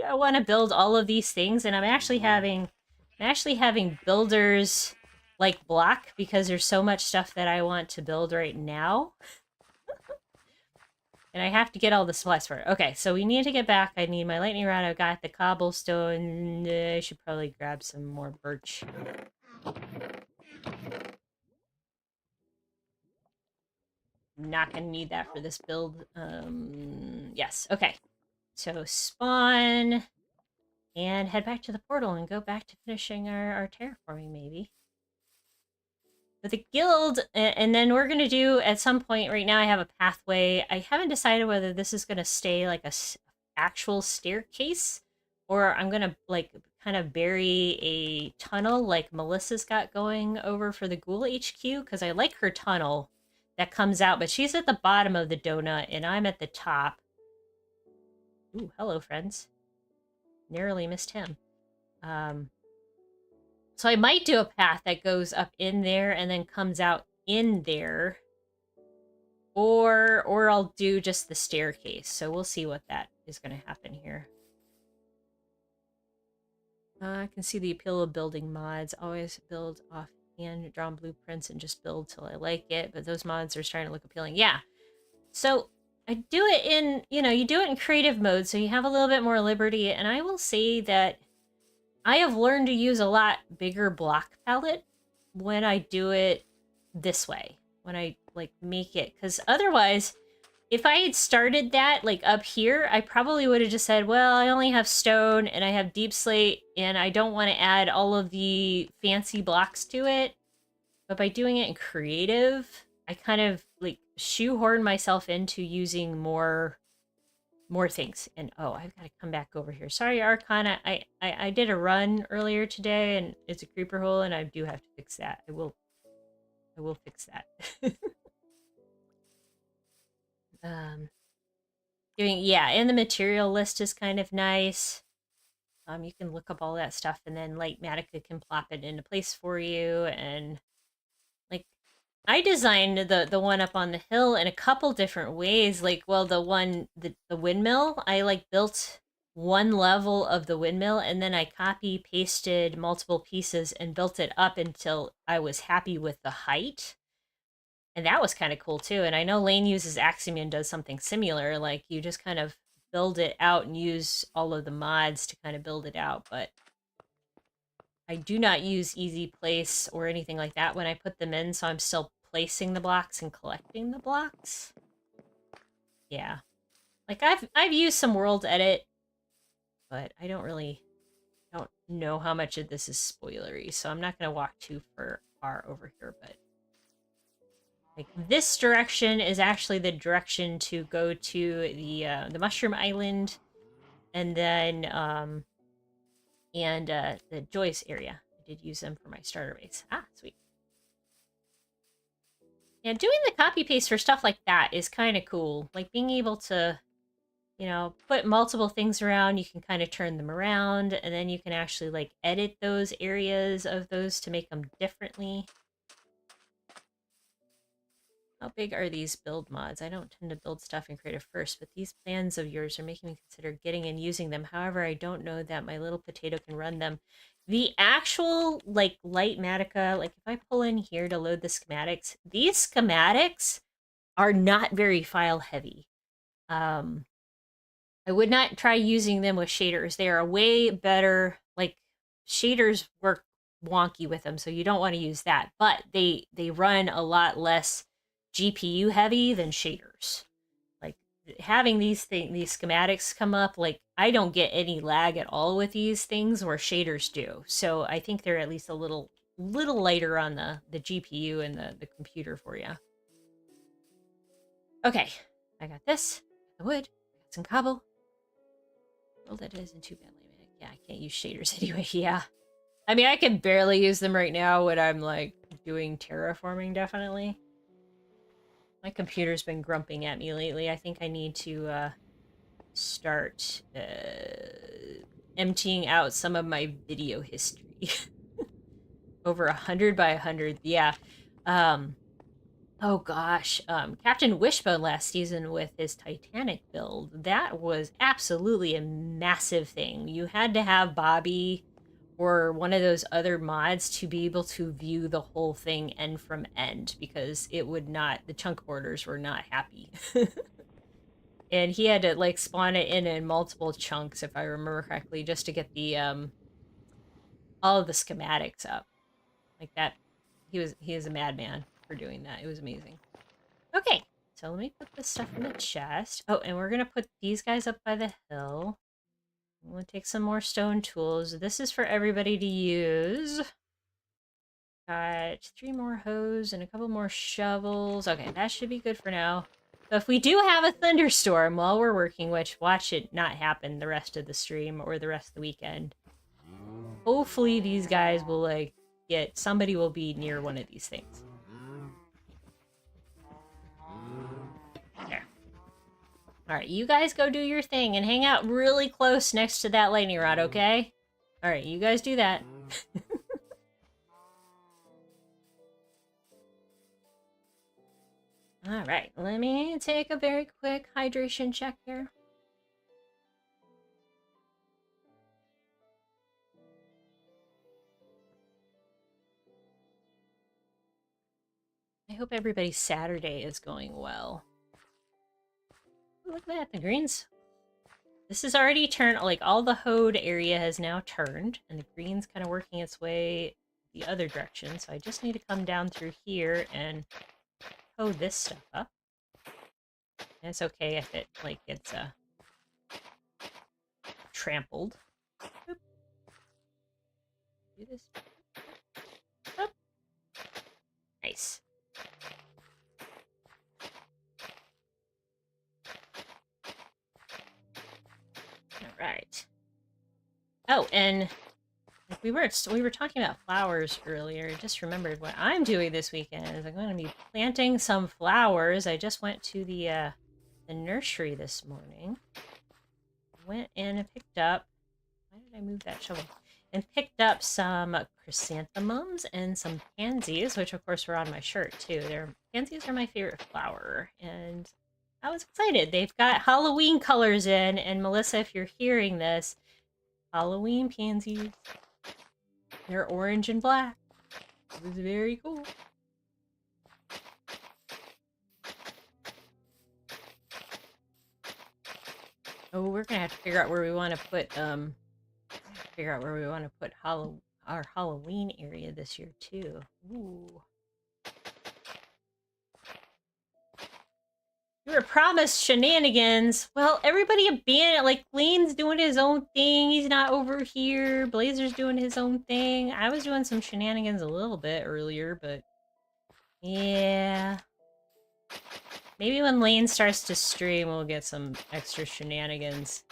I want to build all of these things, and I'm actually having builders like block because there's so much stuff that I want to build right now. And I have to get all the supplies for it. Okay, so we need to get back. I need my lightning rod. I've got the cobblestone. I should probably grab some more birch. Not gonna need that for this build. Yes, okay. So spawn and head back to the portal and go back to finishing our terraforming, maybe. But the guild, and then we're gonna do at some point. Right now I have a pathway. I haven't decided whether this is gonna stay like a actual staircase, or I'm gonna like kind of bury a tunnel like Melissa's got going over for the Ghoul HQ, because I like her tunnel that comes out, but she's at the bottom of the donut and I'm at the top. Ooh, hello, friends. Narrowly missed him. So I might do a path that goes up in there and then comes out in there. Or I'll do just the staircase. So we'll see what that is going to happen here. I can see the appeal of building mods. Always build off hand-drawn blueprints and just build till I like it. But those mods are starting to look appealing. Yeah. So I do it in, you do it in creative mode, so you have a little bit more liberty. And I will say that I have learned to use a lot bigger block palette when I do it this way. When I, like, make it. Because otherwise, if I had started that, like, up here, I probably would have just said, well, I only have stone, and I have deep slate, and I don't want to add all of the fancy blocks to it. But by doing it in creative, I kind of, like, shoehorn myself into using more things. And oh, I've got to come back over here. Sorry, Arcana. I did a run earlier today, and it's a creeper hole, and I do have to fix that. I will fix that. And the material list is kind of nice. You can look up all that stuff, and then Lightmatica can plop it into place for you. And like, I designed the one up on the hill in a couple different ways. Like, well, the windmill, I built one level of the windmill, and then I copy pasted multiple pieces and built it up until I was happy with the height. And that was kind of cool too. And I know Lane uses Axiom and does something similar. Like, you just kind of build it out and use all of the mods to kind of build it out. But I do not use Easy Place or anything like that when I put them in. So I'm still placing the blocks and collecting the blocks. Yeah. Like, I've used some World Edit, but I don't know how much of this is spoilery. So I'm not going to walk too far over here, but like, this direction is actually the direction to go to the Mushroom Island, and then the Joyce area. I did use them for my starter base. Ah, sweet. Yeah, doing the copy paste for stuff like that is kind of cool. Like, being able to, put multiple things around, you can kind of turn them around, and then you can actually, like, edit those areas of those to make them differently. How big are these build mods? I don't tend to build stuff in creative first, but these plans of yours are making me consider getting and using them. However, I don't know that my little potato can run them. The actual, like, Lightmatica, like, if I pull in here to load the schematics, these schematics are not very file heavy. I would not try using them with shaders. They are way better. Like, shaders work wonky with them, so you don't want to use that. But they run a lot less GPU heavy than shaders. Like, having these schematics come up, like, I don't get any lag at all with these things where shaders do. So I think they're at least a little lighter on the GPU and the computer for you. Okay, I got this. The wood. Got some cobble. Well, that isn't too bad. Yeah, I can't use shaders anyway. Yeah. I mean, I can barely use them right now when I'm, like, doing terraforming, definitely. My computer's been grumping at me lately. I think I need to start emptying out some of my video history. Over 100 by 100, yeah. Oh gosh, Captain Wishbone last season with his Titanic build, that was absolutely a massive thing. You had to have Bobby or one of those other mods to be able to view the whole thing end from end, because it would not, the chunk orders were not happy. And he had to, like, spawn it in multiple chunks, if I remember correctly, just to get the all of the schematics up. Like that, he is a madman for doing that. It was amazing. Okay, so let me put this stuff in the chest. Oh, and we're gonna put these guys up by the hill. I'm gonna take some more stone tools. This is for everybody to use. Got 3 more hoes and a couple more shovels. Okay, that should be good for now. So if we do have a thunderstorm while we're working, which watch it not happen the rest of the stream or the rest of the weekend, hopefully these guys will like somebody will be near one of these things. There. All right, you guys go do your thing and hang out really close next to that lightning rod, okay? All right, you guys do that. All right, let me take a very quick hydration check here. I hope everybody's Saturday is going well. Look at that, the greens. This is already turned, like all the hoed area has now turned, and the green's kind of working its way the other direction. So I just need to come down through here and hoe this stuff up. And it's okay if it like gets trampled. Oop. Do this. Oop. Nice. All right. Oh, and we were talking about flowers earlier. I just remembered what I'm doing this weekend is I'm going to be planting some flowers. I just went to the nursery this morning. Went in and picked up. Why did I move that shovel? And picked up some chrysanthemums and some pansies, which of course were on my shirt too. Pansies are my favorite flower, and I was excited. They've got Halloween colors in, and Melissa, if you're hearing this, Halloween pansies. They're orange and black. It was very cool. Oh, we're gonna have to figure out where we want to put our Halloween area this year too. Ooh. We were promised shenanigans. Well, everybody abandoned. Like, Lane's doing his own thing. He's not over here. Blazer's doing his own thing. I was doing some shenanigans a little bit earlier, but yeah. Maybe when Lane starts to stream, we'll get some extra shenanigans.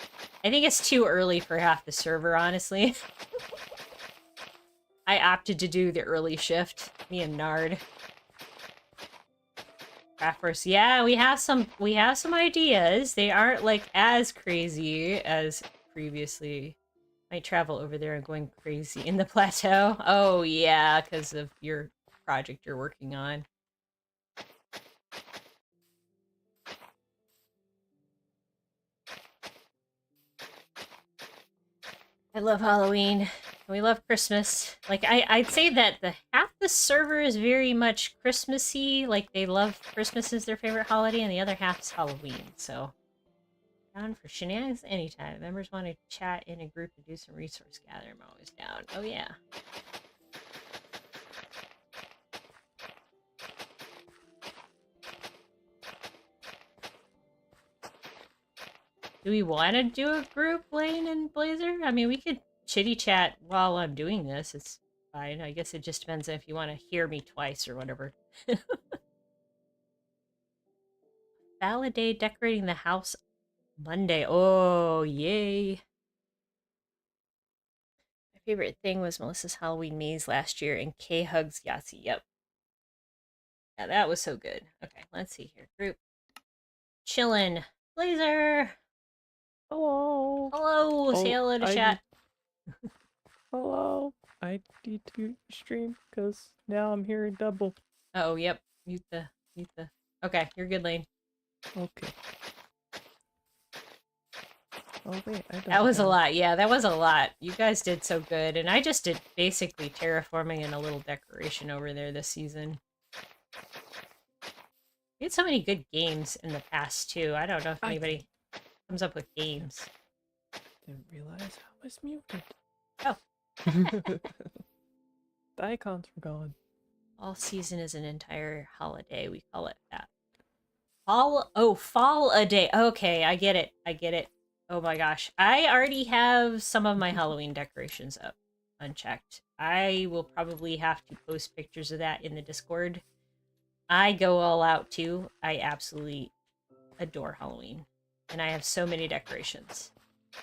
I think it's too early for half the server, honestly. I opted to do the early shift. Me and Nard. CraftWorks. Yeah, we have some ideas. They aren't like as crazy as previously. Might travel over there and going crazy in the plateau. Oh yeah, because of your project you're working on. I love Halloween. We love Christmas. Like, I'd say that half the server is very much Christmassy. Like, they love Christmas is their favorite holiday, and the other half is Halloween. So, down for shenanigans anytime. Members want to chat in a group and do some resource gathering. I'm always down. Oh, yeah. Do we want to do a group, Lane and Blazer? I mean, we could chitty chat while I'm doing this. It's fine. I guess it just depends if you want to hear me twice or whatever. Validate decorating the house Monday. Oh, yay. My favorite thing was Melissa's Halloween maze last year and K Hugs Yahtzee. Yep. Yeah, that was so good. Okay, let's see here. Group. Chillin'. Blazer! Hello. Hello! Say hello to chat. Hello. I need to stream because now I'm hearing double. Oh, yep. Mute the. Okay, you're good, Lane. Okay. Oh wait, that was a lot. Yeah, that was a lot. You guys did so good, and I just did basically terraforming and a little decoration over there this season. We had so many good games in the past too. I don't know if anybody comes up with games. Didn't realize I was muted. Oh. The icons were gone. All season is an entire holiday. We call it that. Fall a day. Okay, I get it. Oh my gosh. I already have some of my Halloween decorations up, unchecked. I will probably have to post pictures of that in the Discord. I go all out too. I absolutely adore Halloween. And I have so many decorations.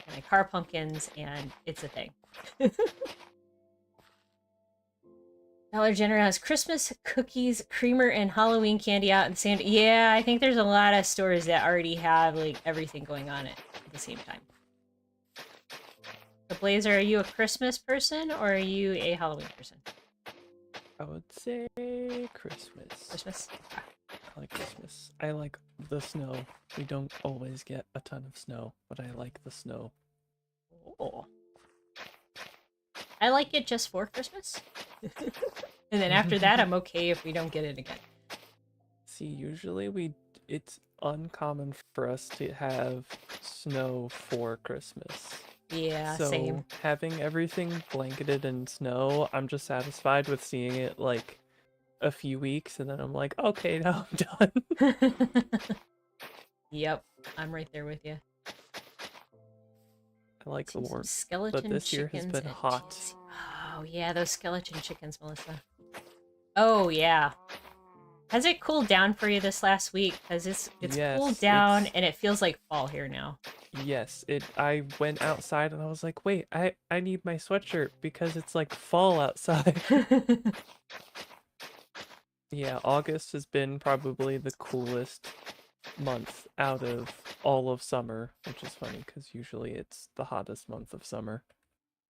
And I carve pumpkins, and it's a thing. Dollar General has Christmas cookies, creamer, and Halloween candy out at the same. Yeah, I think there's a lot of stores that already have like everything going on at the same time. So Blazer, are you a Christmas person or are you a Halloween person? I would say Christmas. Christmas. I like Christmas. I like the snow. We don't always get a ton of snow, but I like the snow. Oh. I like it just for Christmas. And then after that, I'm okay if we don't get it again. See, usually it's uncommon for us to have snow for Christmas. Yeah, So same. having everything blanketed in snow, I'm just satisfied with seeing it like a few weeks, and then I'm like, okay, now I'm done. Yep, I'm right there with you. I like the warmth, Skeleton but this year has chickens been and hot. cheese. Oh yeah, those skeleton chickens, Melissa. Oh yeah. Has it cooled down for you this last week? Because it's Yes, cooled down it's- and it feels like fall here now. Yes, I went outside and I was like, wait, I need my sweatshirt because it's like fall outside. Yeah, August has been probably the coolest month out of all of summer, which is funny because usually it's the hottest month of summer.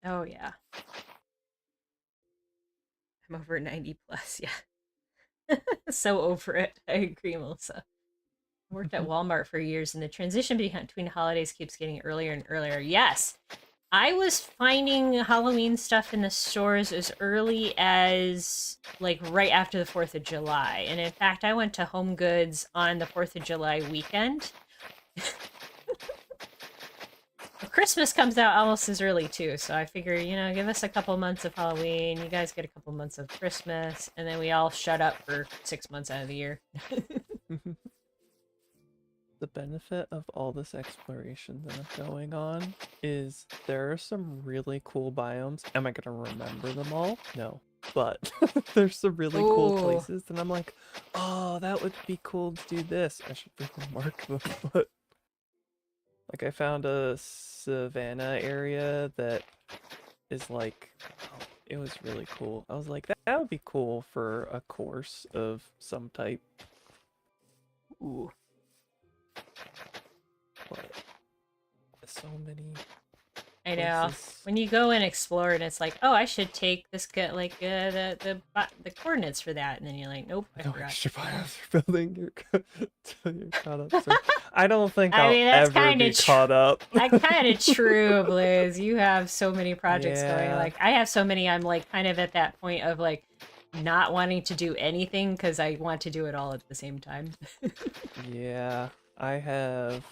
Oh yeah. I'm over 90 plus, yeah. So over it. I agree, Melissa. I worked at Walmart for years and the transition between holidays keeps getting earlier and earlier. Yes. I was finding Halloween stuff in the stores as early as like right after the 4th of July. And in fact, I went to Home Goods on the 4th of July weekend. Christmas comes out almost as early too, so I figure, you know, give us a couple months of Halloween, you guys get a couple months of Christmas, and then we all shut up for 6 months out of the year. The benefit of all this exploration that I'm going on is there are some really cool biomes. Am I gonna remember them all? No. But there's some really cool Ooh. places and I'm like, oh, that would be cool to do this. I should mark them, but like I found a savanna area that is like, oh, it was really cool. I was like, that would be cool for a course of some type. Ooh. But so many I know. places. When you go and explore and it's like, oh, I should take this the coordinates for that, and then you're like, nope, I No forgot. extra biomes for building. You're caught up. So I don't think I I'll mean, that's ever kind be of caught up. That's kind of true, Blaze. You have so many projects going. Yeah. Like, I have so many, I'm like kind of at that point of like not wanting to do anything because I want to do it all at the same time. Yeah, I have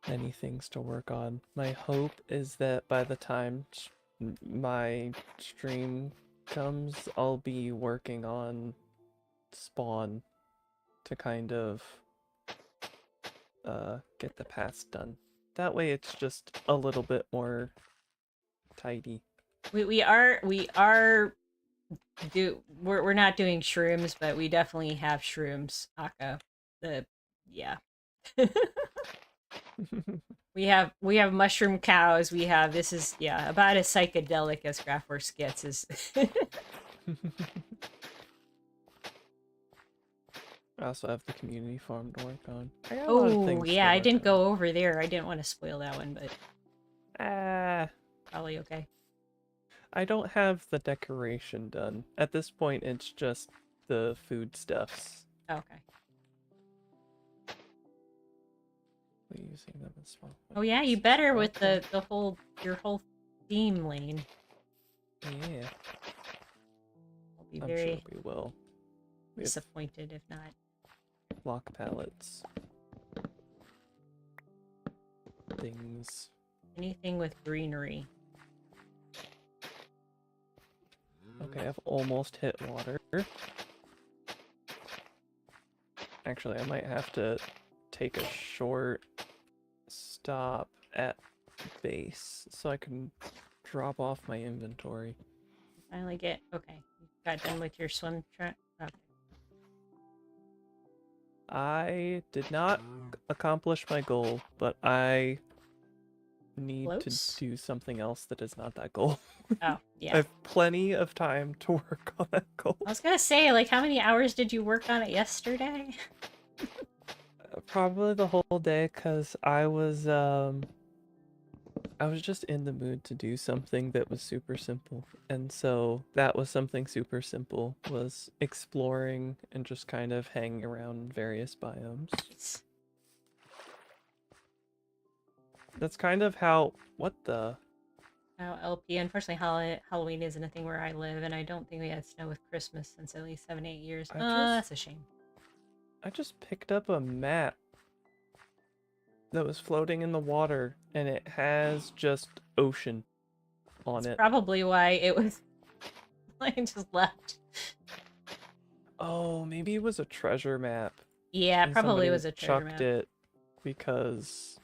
many things to work on. My hope is that by the time my stream comes, I'll be working on Spawn to kind of get the pass done. That way it's just a little bit more tidy. We're not doing shrooms, but we definitely have shrooms, Aka. Yeah. We have mushroom cows. We have this is about as psychedelic as CraftWorks gets is. I also have the community farm to work on. I got a lot of things Yeah, to I work didn't on. go over there. I didn't want to spoil that one, but Ah, probably okay. I don't have the decoration done. At this point, it's just the foodstuffs. Okay. We're using them as small. Oh yeah, you better with the whole your whole theme lane. Yeah. I'll be I'm very sure we will. We have disappointed if not. block pallets. Things. Anything with greenery. Okay, I've almost hit water. Actually, I might have to take a short stop at base so I can drop off my inventory. Finally get okay. You got done with your swim track. Okay. I did not accomplish my goal, but I need Close? to do something else that is not that goal. Oh, I yeah. have plenty of time to work on that goal. I was gonna say, like, how many hours did you work on it yesterday? Probably the whole day, because I was just in the mood to do something that was super simple. And so that was something super simple, was exploring and just kind of hanging around various biomes. That's kind of how, what the? Oh, LP. Unfortunately, Halloween isn't a thing where I live, and I don't think we had snow with Christmas since at least 7, 8 years. That's a shame. I just picked up a map that was floating in the water, and it has just ocean on That's it. probably why it was like just left. Oh, maybe it was a treasure map. Yeah, and probably somebody was a treasure chucked map. it because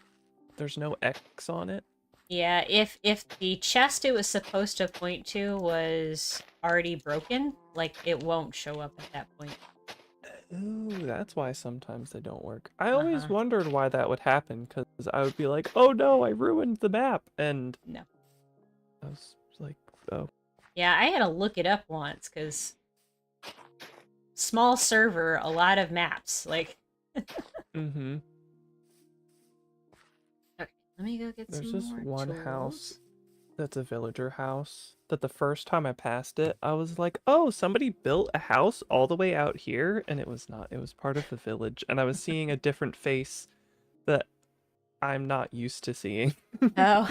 there's no X on it. Yeah, if the chest it was supposed to point to was already broken, like, it won't show up at that point. Ooh, that's why sometimes they don't work. I always wondered why that would happen, because I would be like, oh no, I ruined the map, and no. I was like, oh. Yeah, I had to look it up once, because small server, a lot of maps, like... Mm-hmm. Okay, let me go get There's some this more one tools. house that's a villager house that the first time I passed it, I was like, oh, somebody built a house all the way out here, and it was not. It was part of the village, and I was seeing a different face that I'm not used to seeing. Oh.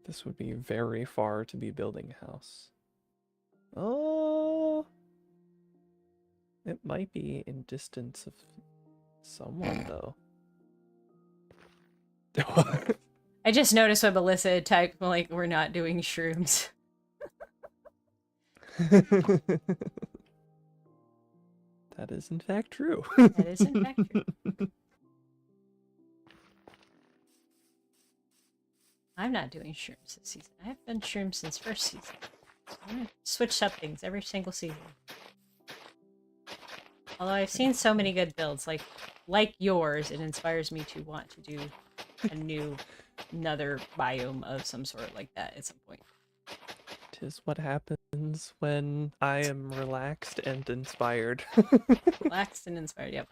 This would be very far to be building a house. Oh, it might be in distance of someone, though. I just noticed what Melissa had typed, like, we're not doing shrooms. That is in fact true. That is in fact true. I'm not doing shrooms this season. I've done shrooms since first season. I'm gonna switch up things every single season. Although I've seen so many good builds, like yours, it inspires me to want to do another biome of some sort like that at some point. 'Tis what happens when I am relaxed and inspired. Relaxed and inspired, yep.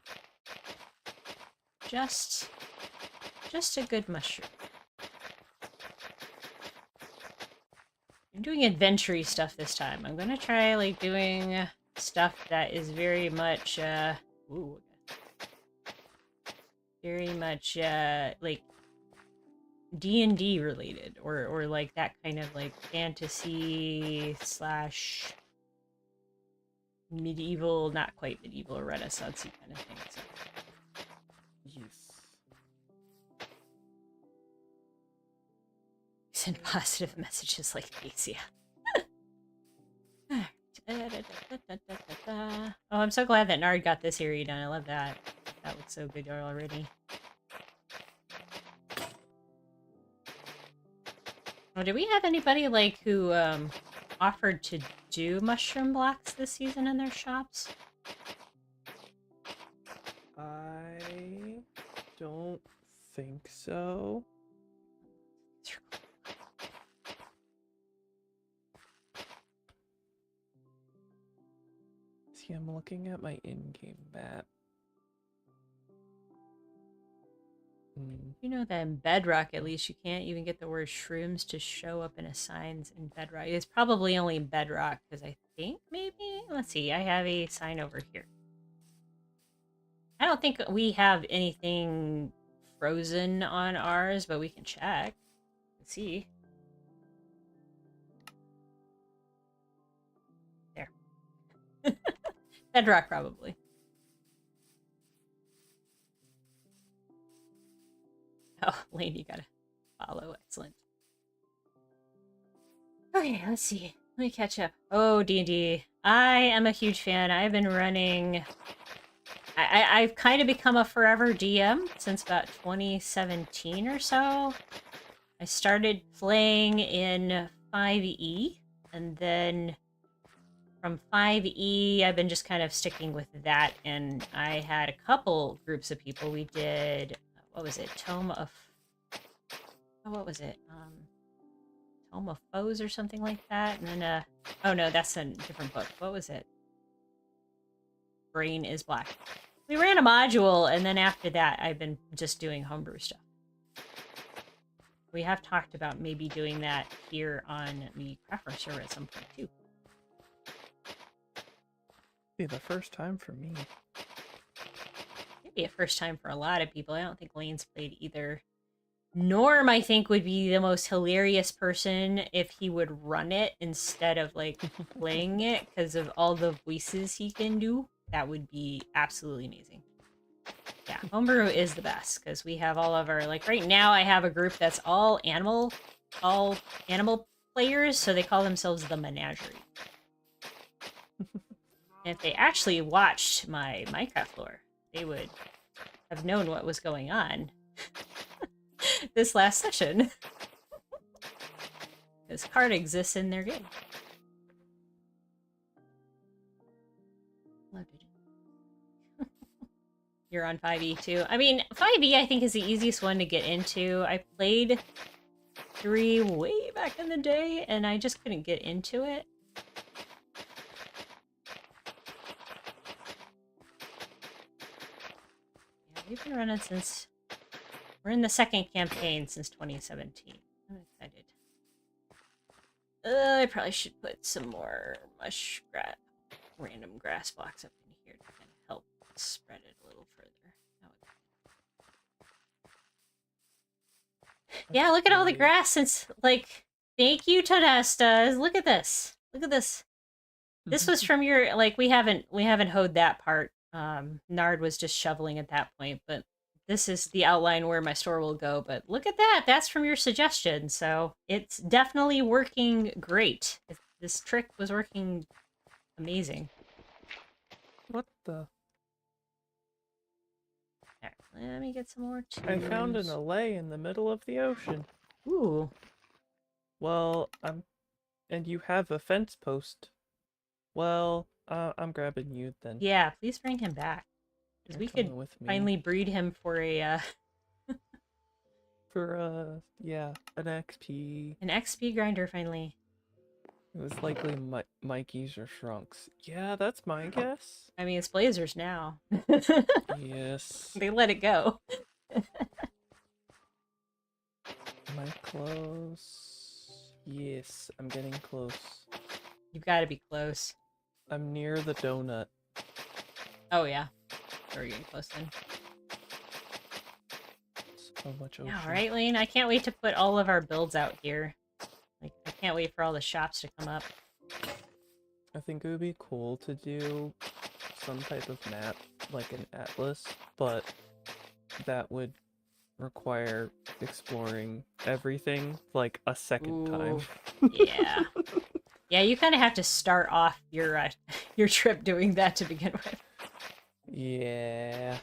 Just a good mushroom. I'm doing adventure-y stuff this time. I'm gonna try, like, doing stuff that is very much, very much, like, D&D related, or like that kind of, like, fantasy slash medieval, not quite medieval, Renaissance-y kind of thing. So. Yes. Send positive messages like these, yeah. Oh, I'm so glad that Nard got this area done. I love that. That looks so good already. Oh, do we have anybody, like, who offered to do mushroom blocks this season in their shops? I don't think so. See, I'm looking at my in-game map. You know that in Bedrock, at least, you can't even get the word shrooms to show up in a signs in Bedrock. It's probably only Bedrock, because I think maybe... Let's see, I have a sign over here. I don't think we have anything frozen on ours, but we can check. Let's see. There. Bedrock, probably. Oh, Lane, you gotta follow. Excellent. Okay, let's see. Let me catch up. Oh, D&D. I am a huge fan. I've been running... I've kind of become a forever DM since about 2017 or so. I started playing in 5e, and then from 5e, I've been just kind of sticking with that, and I had a couple groups of people. We did, what was it, Tome of, oh, what was it, Tome of Foes or something like that, and then, oh no, that's a different book. What was it? Brain is Black. We ran a module, and then after that, I've been just doing homebrew stuff. We have talked about maybe doing that here on the CraftWorks server at some point, too. Be the first time for me. Maybe a first time for a lot of people. I don't think Lane's played either. Norm, I think, would be the most hilarious person if he would run it instead of, like, playing it, because of all the voices he can do. That would be absolutely amazing. Yeah, homebrew is the best, because we have all of our, like, right now I have a group that's all animal players, so they call themselves the Menagerie. And if they actually watched my Minecraft lore, they would have known what was going on this last session. This card exists in their game. You're on 5e too. I mean, 5e I think is the easiest one to get into. I played 3 way back in the day, and I just couldn't get into it. Yeah, we've been running since... We're in the second campaign since 2017. I'm excited. I probably should put some more random grass blocks up in here to kind of help spread it a little further. Yeah, look at all the grass since, like, thank you, Todestas. Look at this. Look at this. This was from your, like, we haven't hoed that part. Nard was just shoveling at that point, but this is the outline where my store will go. But look at that. That's from your suggestion. So it's definitely working great. This trick was working amazing. What the? Right, let me get some more tools. I found an allay in the middle of the ocean. Ooh. Well, and you have a fence post. Well, I'm grabbing you then. Yeah, please bring him back. Because we could finally breed him for a, yeah, an XP. An XP grinder, finally. It was likely Mikey's or Shrunk's. Yeah, that's my guess. I mean, it's Blazers now. Yes. They let it go. Am I close? Yes, I'm getting close. You've got to be close. I'm near the donut. Oh, yeah. We're getting close then. So much ocean. Yeah, right, Lane? I can't wait to put all of our builds out here. Like, I can't wait for all the shops to come up. I think it would be cool to do some type of map, like an atlas, but that would require exploring everything, like, a second time. Yeah. Yeah, you kind of have to start off your trip doing that to begin with. Yeah.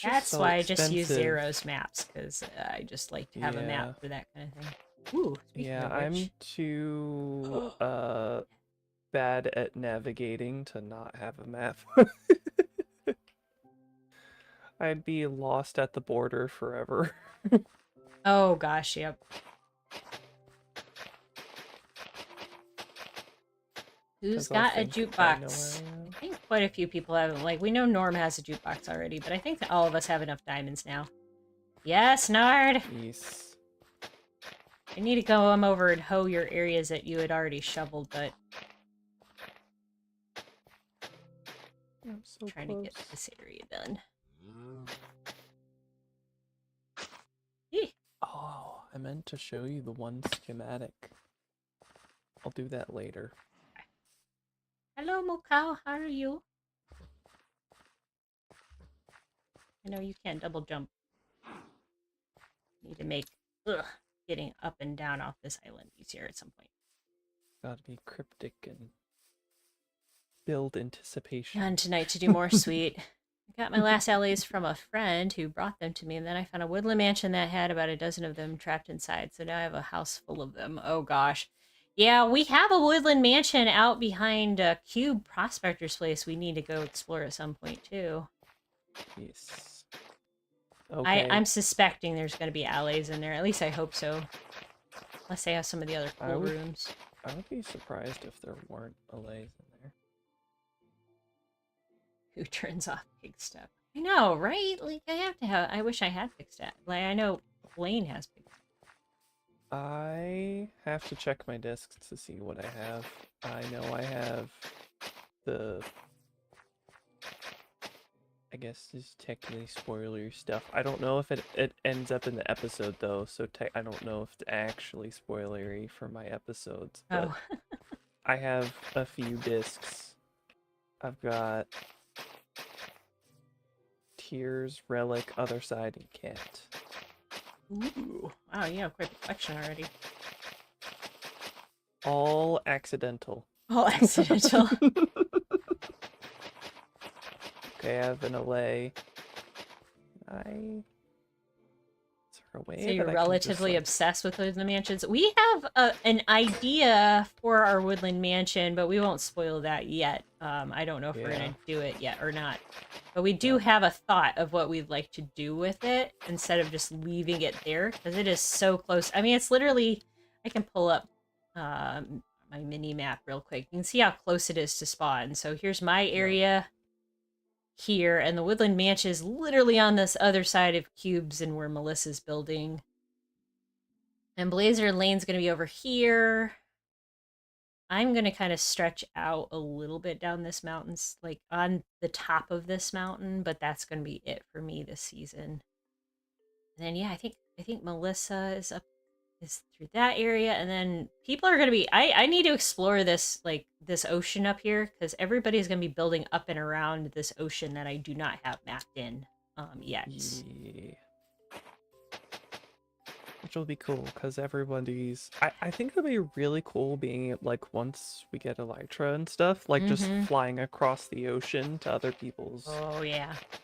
That's so why expensive. I just use Zero's maps, because I just like to have a map for that kind of thing. Ooh, yeah, I'm too bad at navigating to not have a map. I'd be lost at the border forever. Oh gosh, yep. Who's got a jukebox? I think quite a few people have. Like, we know Norm has a jukebox already, but I think that all of us have enough diamonds now. Yes, Nard! Yes. I need to go over and hoe your areas that you had already shoveled, but... I'm so trying close. to get this area done. Oh, I meant to show you the one schematic. I'll do that later. Hello, Mokao. How are you? I know you can't double jump. Need to make getting up and down off this island easier at some point. Gotta be cryptic and build anticipation. And tonight to do more sweet. I got my last LAs from a friend who brought them to me, and then I found a woodland mansion that had about a dozen of them trapped inside. So now I have a house full of them. Oh gosh. Yeah, we have a woodland mansion out behind Cube Prospector's place we need to go explore at some point, too. Yes. Okay. I'm suspecting there's going to be alleys in there. At least I hope so. Unless they have some of the other cool rooms. I would be surprised if there weren't allays in there. Who turns off pig step? I know, right? Like, I have to have... I wish I had pig step. Like, I know Blaine has pig step. I have to check my discs to see what I have. I know I have the... I guess is technically spoilery stuff. I don't know if it ends up in the episode though, so I don't know if it's actually spoilery for my episodes. But Oh. I have a few discs. I've got Tears, Relic, Other Side, and Cat. Ooh. Wow, you have quite the collection already. All accidental. All accidental. Okay, I have an allay. Is there a way So you're that relatively obsessed with woodland mansions. We have an idea for our woodland mansion, but we won't spoil that yet. I don't know if we're gonna do it yet or not. But we do have a thought of what we'd like to do with it instead of just leaving it there, because it is so close. I mean, it's literally... I can pull up my mini map real quick. You can see how close it is to spawn. So here's my area here, and the woodland mansion is literally on this other side of Cubes and where Melissa's building. And Blazer Lane's going to be over here. I'm going to kind of stretch out a little bit down this mountain, like on the top of this mountain, but that's going to be it for me this season. And then, yeah, I think Melissa is through that area, and then people are going to be... I need to explore this, like, this ocean up here, because everybody's going to be building up and around this ocean that I do not have mapped in yet. Yeah. Which will be cool, because everybody's... I think it'll be really cool being, like, once we get Elytra and stuff, like, just flying across the ocean to other people's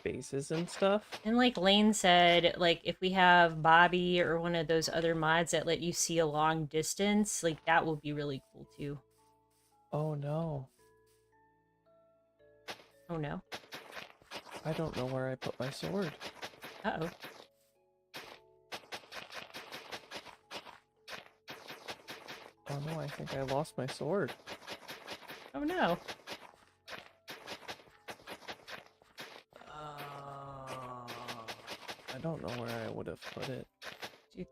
bases and stuff. And like Lane said, like, if we have Bobby or one of those other mods that let you see a long distance, like, that will be really cool, too. Oh, no. Oh, no? I don't know where I put my sword. Uh-oh. Oh no, I think I lost my sword. Oh no. I don't know where I would have put it. Do you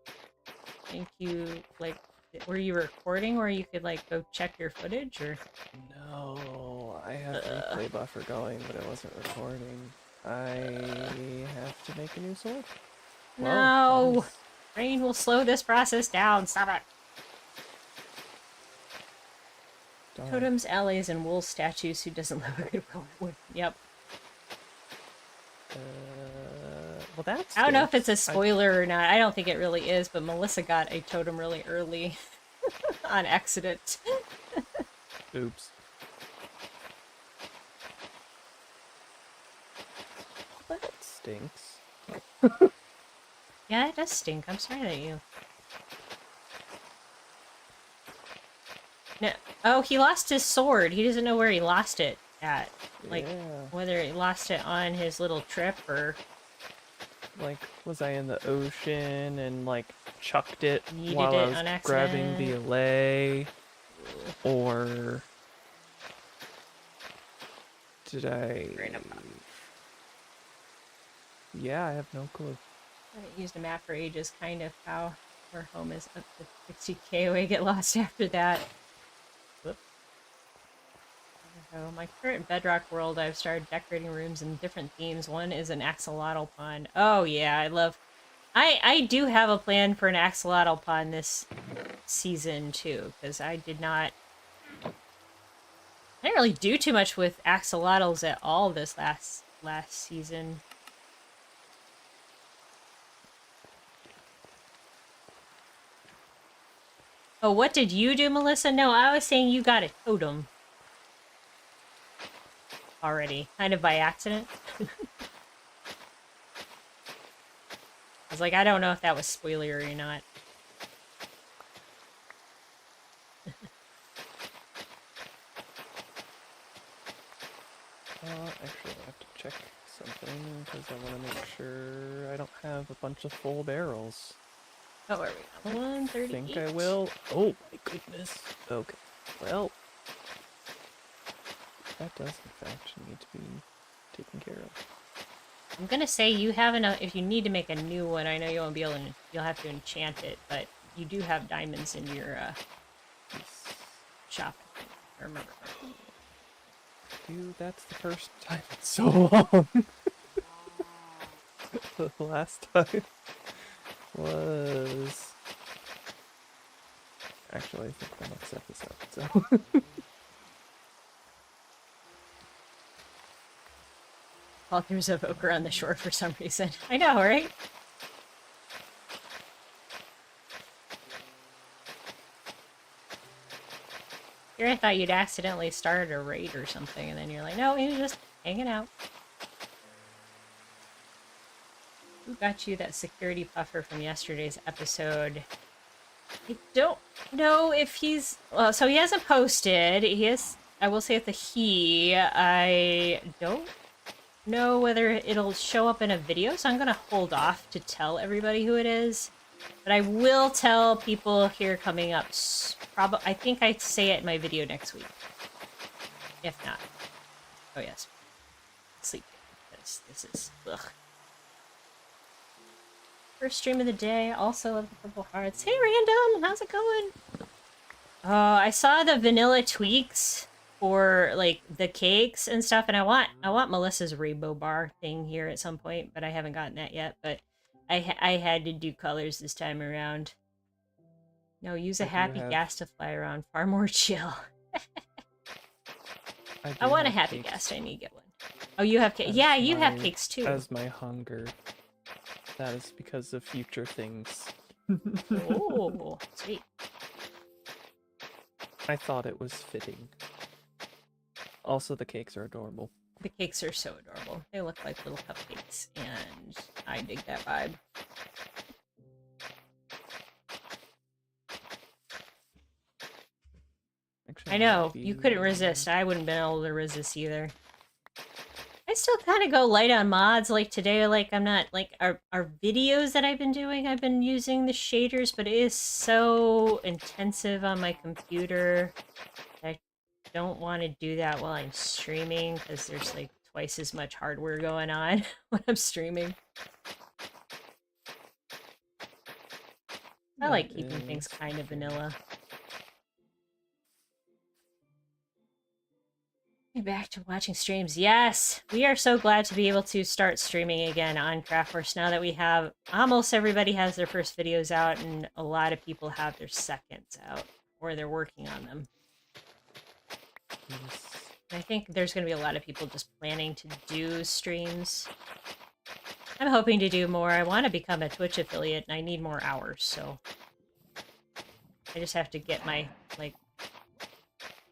think you, like, were you recording where you could, like, go check your footage, or? No, I have replay buffer going, but I wasn't recording. I have to make a new sword. No! Well, Rain will slow this process down. Stop it! darn. Totems, allies, and wool statues. Who doesn't love a good wood? Yep. Well, that's... I don't know if it's a spoiler or not. I don't think it really is, but Melissa got a totem really early on accident. Oops. Well, that stinks. Yeah, it does stink. I'm sorry that you... No. Oh, he lost his sword. He doesn't know where he lost it at. Like, whether he lost it on his little trip or... Like, was I in the ocean and, like, chucked it Yeeted while it I was on grabbing the accident. allay? Or... did I... Yeah, I have no clue. I used a map for ages, kind of how our home is up to 60k away, get lost after that. Whoop. So my current Bedrock world, I've started decorating rooms in different themes. One is an axolotl pond. Oh yeah, I love... I do have a plan for an axolotl pond this season too, because I didn't really do too much with axolotls at all this last season. Oh, what did you do, Melissa? No, I was saying you got a totem. Already. Kind of by accident. I was like, I don't know if that was spoiler or not. Actually, I have to check something because I want to make sure I don't have a bunch of full barrels. Oh, are we on 138? Think I will. Oh my goodness. Okay. Well, that does in fact need to be taken care of. I'm gonna say you have enough. If you need to make a new one, I know you won't be able to. You'll have to enchant it, but you do have diamonds in your shop. I remember. Dude, that's the first time in so long. The last time was... Actually, I think I might set this up, so... Oh, there's a Voker on the shore for some reason. I know, right? Here I thought you'd accidentally started a raid or something, and then you're like, no, he was just hanging out. Who got you that security puffer from yesterday's episode? I don't know if he's... Well, so he hasn't posted. He is... I will say it's a he. I don't know whether it'll show up in a video, so I'm going to hold off to tell everybody who it is. But I will tell people here coming up. I think I say it in my video next week. If not. Oh, yes. Sleep. This is... Ugh. First stream of the day. Also love the purple hearts. Hey, Random! How's it going? I saw the vanilla tweaks for, like, the cakes and stuff, and I want Melissa's rainbow bar thing here at some point, but I haven't gotten that yet, but I had to do colors this time around. No, use a happy gas to fly around. Far more chill. I want a happy gas. I need to get one. Oh, you have cakes? Yeah, you have cakes too. As my hunger. That is because of future things. Oh, sweet. I thought it was fitting. Also, the cakes are adorable. The cakes are so adorable. They look like little cupcakes, and I dig that vibe. Actually, I know, you couldn't resist. I wouldn't have been able to resist either. I still kind of go light on mods, like today, like I'm not, like, our videos that I've been doing, I've been using the shaders, but it is so intensive on my computer. I don't want to do that while I'm streaming, because there's, like, twice as much hardware going on when I'm streaming. I like keeping things kind of vanilla. Back to watching streams. Yes, we are so glad to be able to start streaming again on CraftWorks now that we have almost everybody has their first videos out and a lot of people have their seconds out or they're working on them. Yes. I think there's going to be a lot of people just planning to do streams. I'm hoping to do more. I want to become a Twitch affiliate and I need more hours, so I just have to get my, like,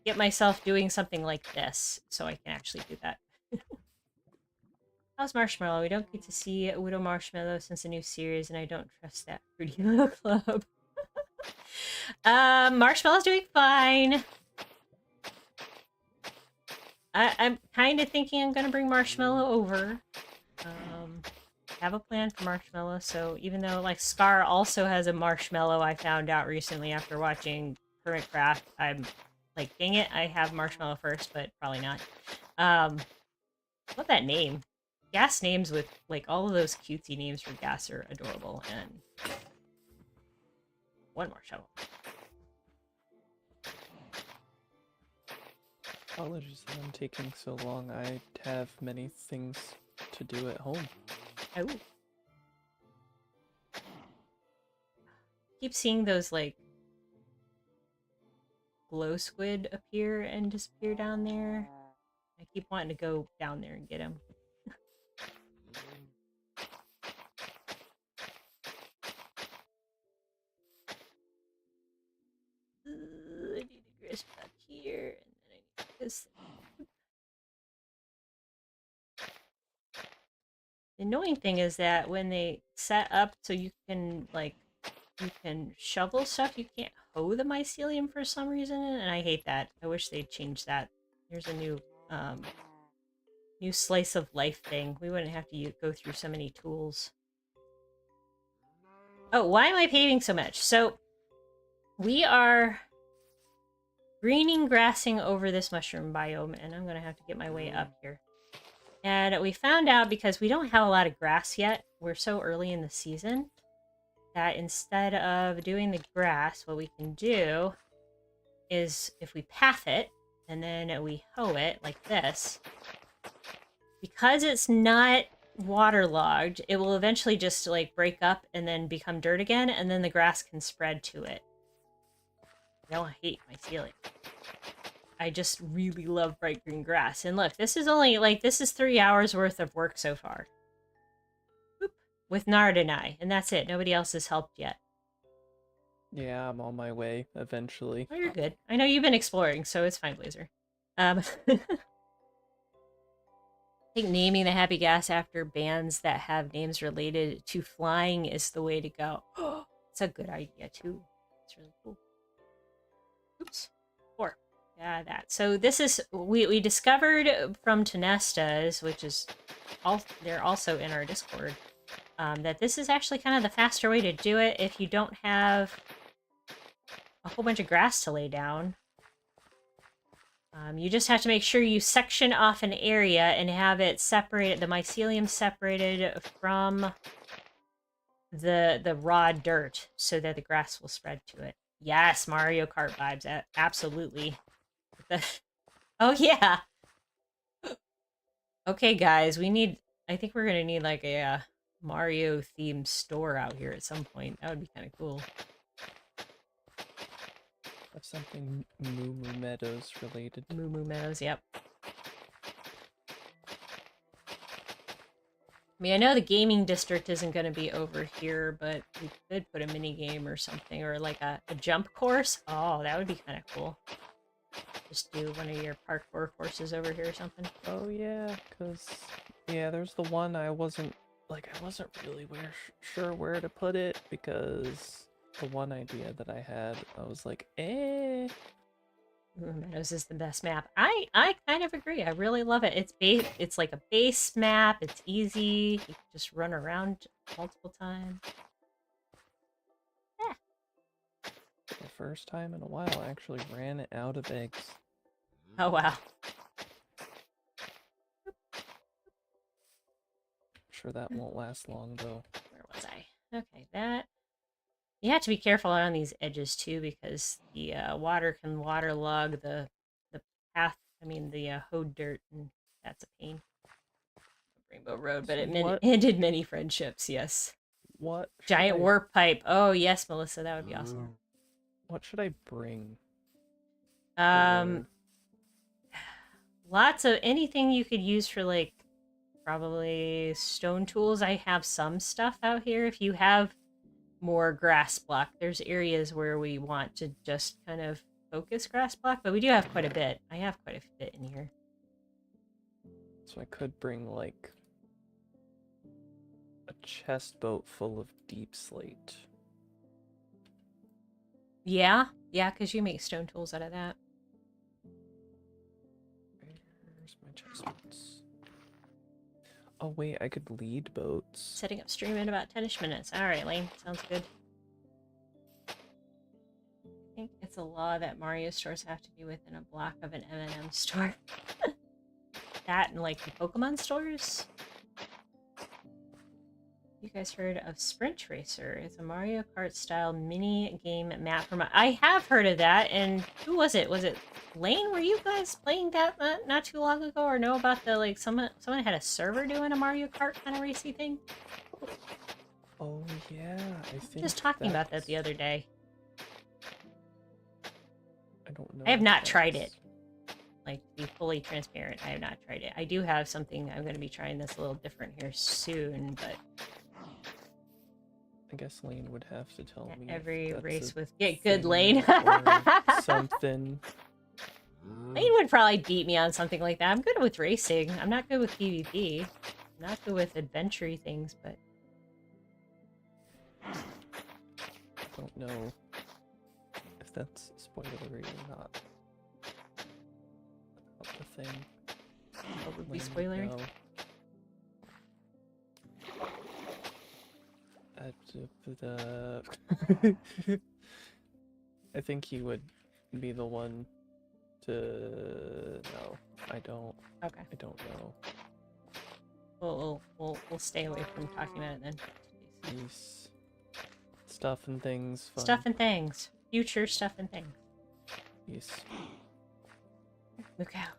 get myself doing something like this so I can actually do that. How's Marshmallow? We don't get to see Widow Marshmallow since the new series, and I don't trust that Fruity Little Club. Marshmallow's doing fine. I'm kind of thinking I'm going to bring Marshmallow over. Have a plan for Marshmallow, so even though, like, Scar also has a Marshmallow I found out recently after watching Hermitcraft, I'm like, dang it, I have Marshmallow first, but probably not. What that name? Gas names with, like, all of those cutesy names for gas are adorable, and one more shovel. Apologies that I'm taking so long. I have many things to do at home. Oh. Keep seeing those, like, glow squid appear and disappear down there. I keep wanting to go down there and get him. I need a grist back here, and then I need this. The annoying thing is that when they set up so you can, like, you can shovel stuff, you can't hoe the mycelium for some reason, and I hate that. I wish they'd change that. Here's a new, new slice of life thing. We wouldn't have to go through so many tools. Oh, why am I paving so much? So, we are greening, grassing over this mushroom biome, and I'm going to have to get my way up here. And we found out, because we don't have a lot of grass yet, we're so early in the season, that instead of doing the grass, what we can do is, if we path it, and then we hoe it like this, because it's not waterlogged, it will eventually just like break up and then become dirt again, and then the grass can spread to it. I don't hate my ceiling. I just really love bright green grass. And look, this is only like, this is 3 hours worth of work so far. Boop. With Nard and I, and that's it. Nobody else has helped yet. Yeah, I'm on my way eventually. Oh, you're good. I know you've been exploring, so it's fine, Blazer. I think naming the happy gas after bands that have names related to flying is the way to go. It's a good idea, too. It's really cool. Oops. 4. Yeah, that. So this is, we discovered from Tenestas, which is, they're also in our Discord, that this is actually kind of the faster way to do it if you don't have a whole bunch of grass to lay down. You just have to make sure you section off an area and have it separated, the mycelium separated from the raw dirt, so that the grass will spread to it. Yes, Mario Kart vibes, absolutely. Oh yeah. Okay, guys, I think we're gonna need like a Mario themed store out here at some point. That would be kind of cool. That's something Moo Moo Meadows related. Moo Moo Meadows, yep. I mean, I know the gaming district isn't going to be over here, but we could put a mini game or something, or like a jump course. Oh, that would be kind of cool. Just do one of your parkour courses over here or something. Oh yeah, cause yeah, there's the one I wasn't really sure where to put it, because the one idea that I had, I was like, eh. Meadows is the best map. I kind of agree. I really love it. It's like a base map. It's easy. You can just run around multiple times. Yeah. For the first time in a while, I actually ran out of eggs. Oh wow. Sure that won't last long though. Where was I? Okay, that. You have to be careful on these edges too, because the water can waterlog the path. I mean the hoed dirt, and that's a pain. Rainbow Road, but it ended many friendships. Yes. What? Giant warp pipe. Oh yes, Melissa, that would be awesome. What should I bring? Lots of anything you could use for like probably stone tools. I have some stuff out here. If you have more grass block, there's areas where we want to just kind of focus grass block, but we do have quite a bit. I have quite a bit in here. So I could bring like a chest boat full of deep slate. Yeah, because you make stone tools out of that. Where's my chest boats? Oh wait, I could lead boats. Setting up stream in about 10ish minutes. Alright, Lane. Sounds good. I think it's a law that Mario stores have to be within a block of an M&M store. That and like the Pokemon stores. You guys heard of Sprint Racer? It's a Mario Kart style mini game map from. I have heard of that, and who was it? Was it Lane? Were you guys playing that not too long ago, or know about the like someone had a server doing a Mario Kart kind of racy thing? Oh yeah, I think Just talking about that the other day. I don't know. I have not tried it. Like, to be fully transparent, I have not tried it. I do have something I'm going to be trying that's a little different here soon, but I guess Lane would have to tell me. Every if that's race a with get good thing Lane. or something. Lane would probably beat me on something like that. I'm good with racing. I'm not good with PvP. I'm not good with adventure-y things, but I don't know if that's spoilery or not. About the thing. Be spoilery. No. I think he would be the one to... No, I don't. Okay. I don't know. We'll stay away from talking about it then. He's stuff and things. Fun. Stuff and things. Future stuff and things. Yes. Look out.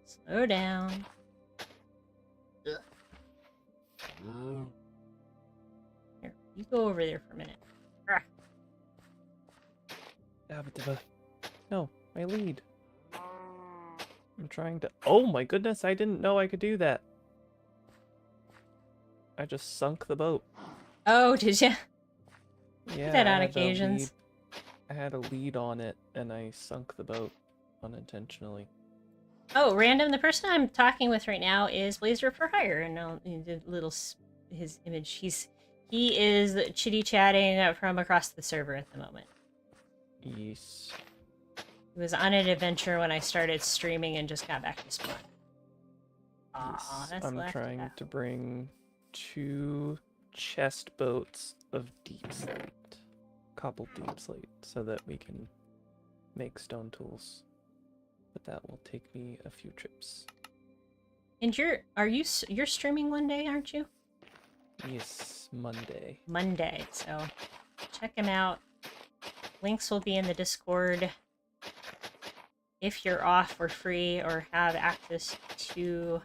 Slow down. Here, you go over there for a minute. No, my lead. I'm trying to... Oh my goodness, I didn't know I could do that. I just sunk the boat. Oh, did you? Yeah, Do that I on had a occasions. lead- I had a lead on it, and I sunk the boat unintentionally. Oh, random. The person I'm talking with right now is Blazer for Hire, and the little his image. He is chitty chatting from across the server at the moment. Yes. He was on an adventure when I started streaming and just got back to spawn. Yes. Aw, that's I'm left trying out. to bring 2 chest boats of deep slate, cobbled deep slate, so that we can make stone tools. But that will take me a few trips. And you're streaming one day, aren't you? Yes, Monday. Monday. So check him out. Links will be in the Discord. If you're off or free or have access to...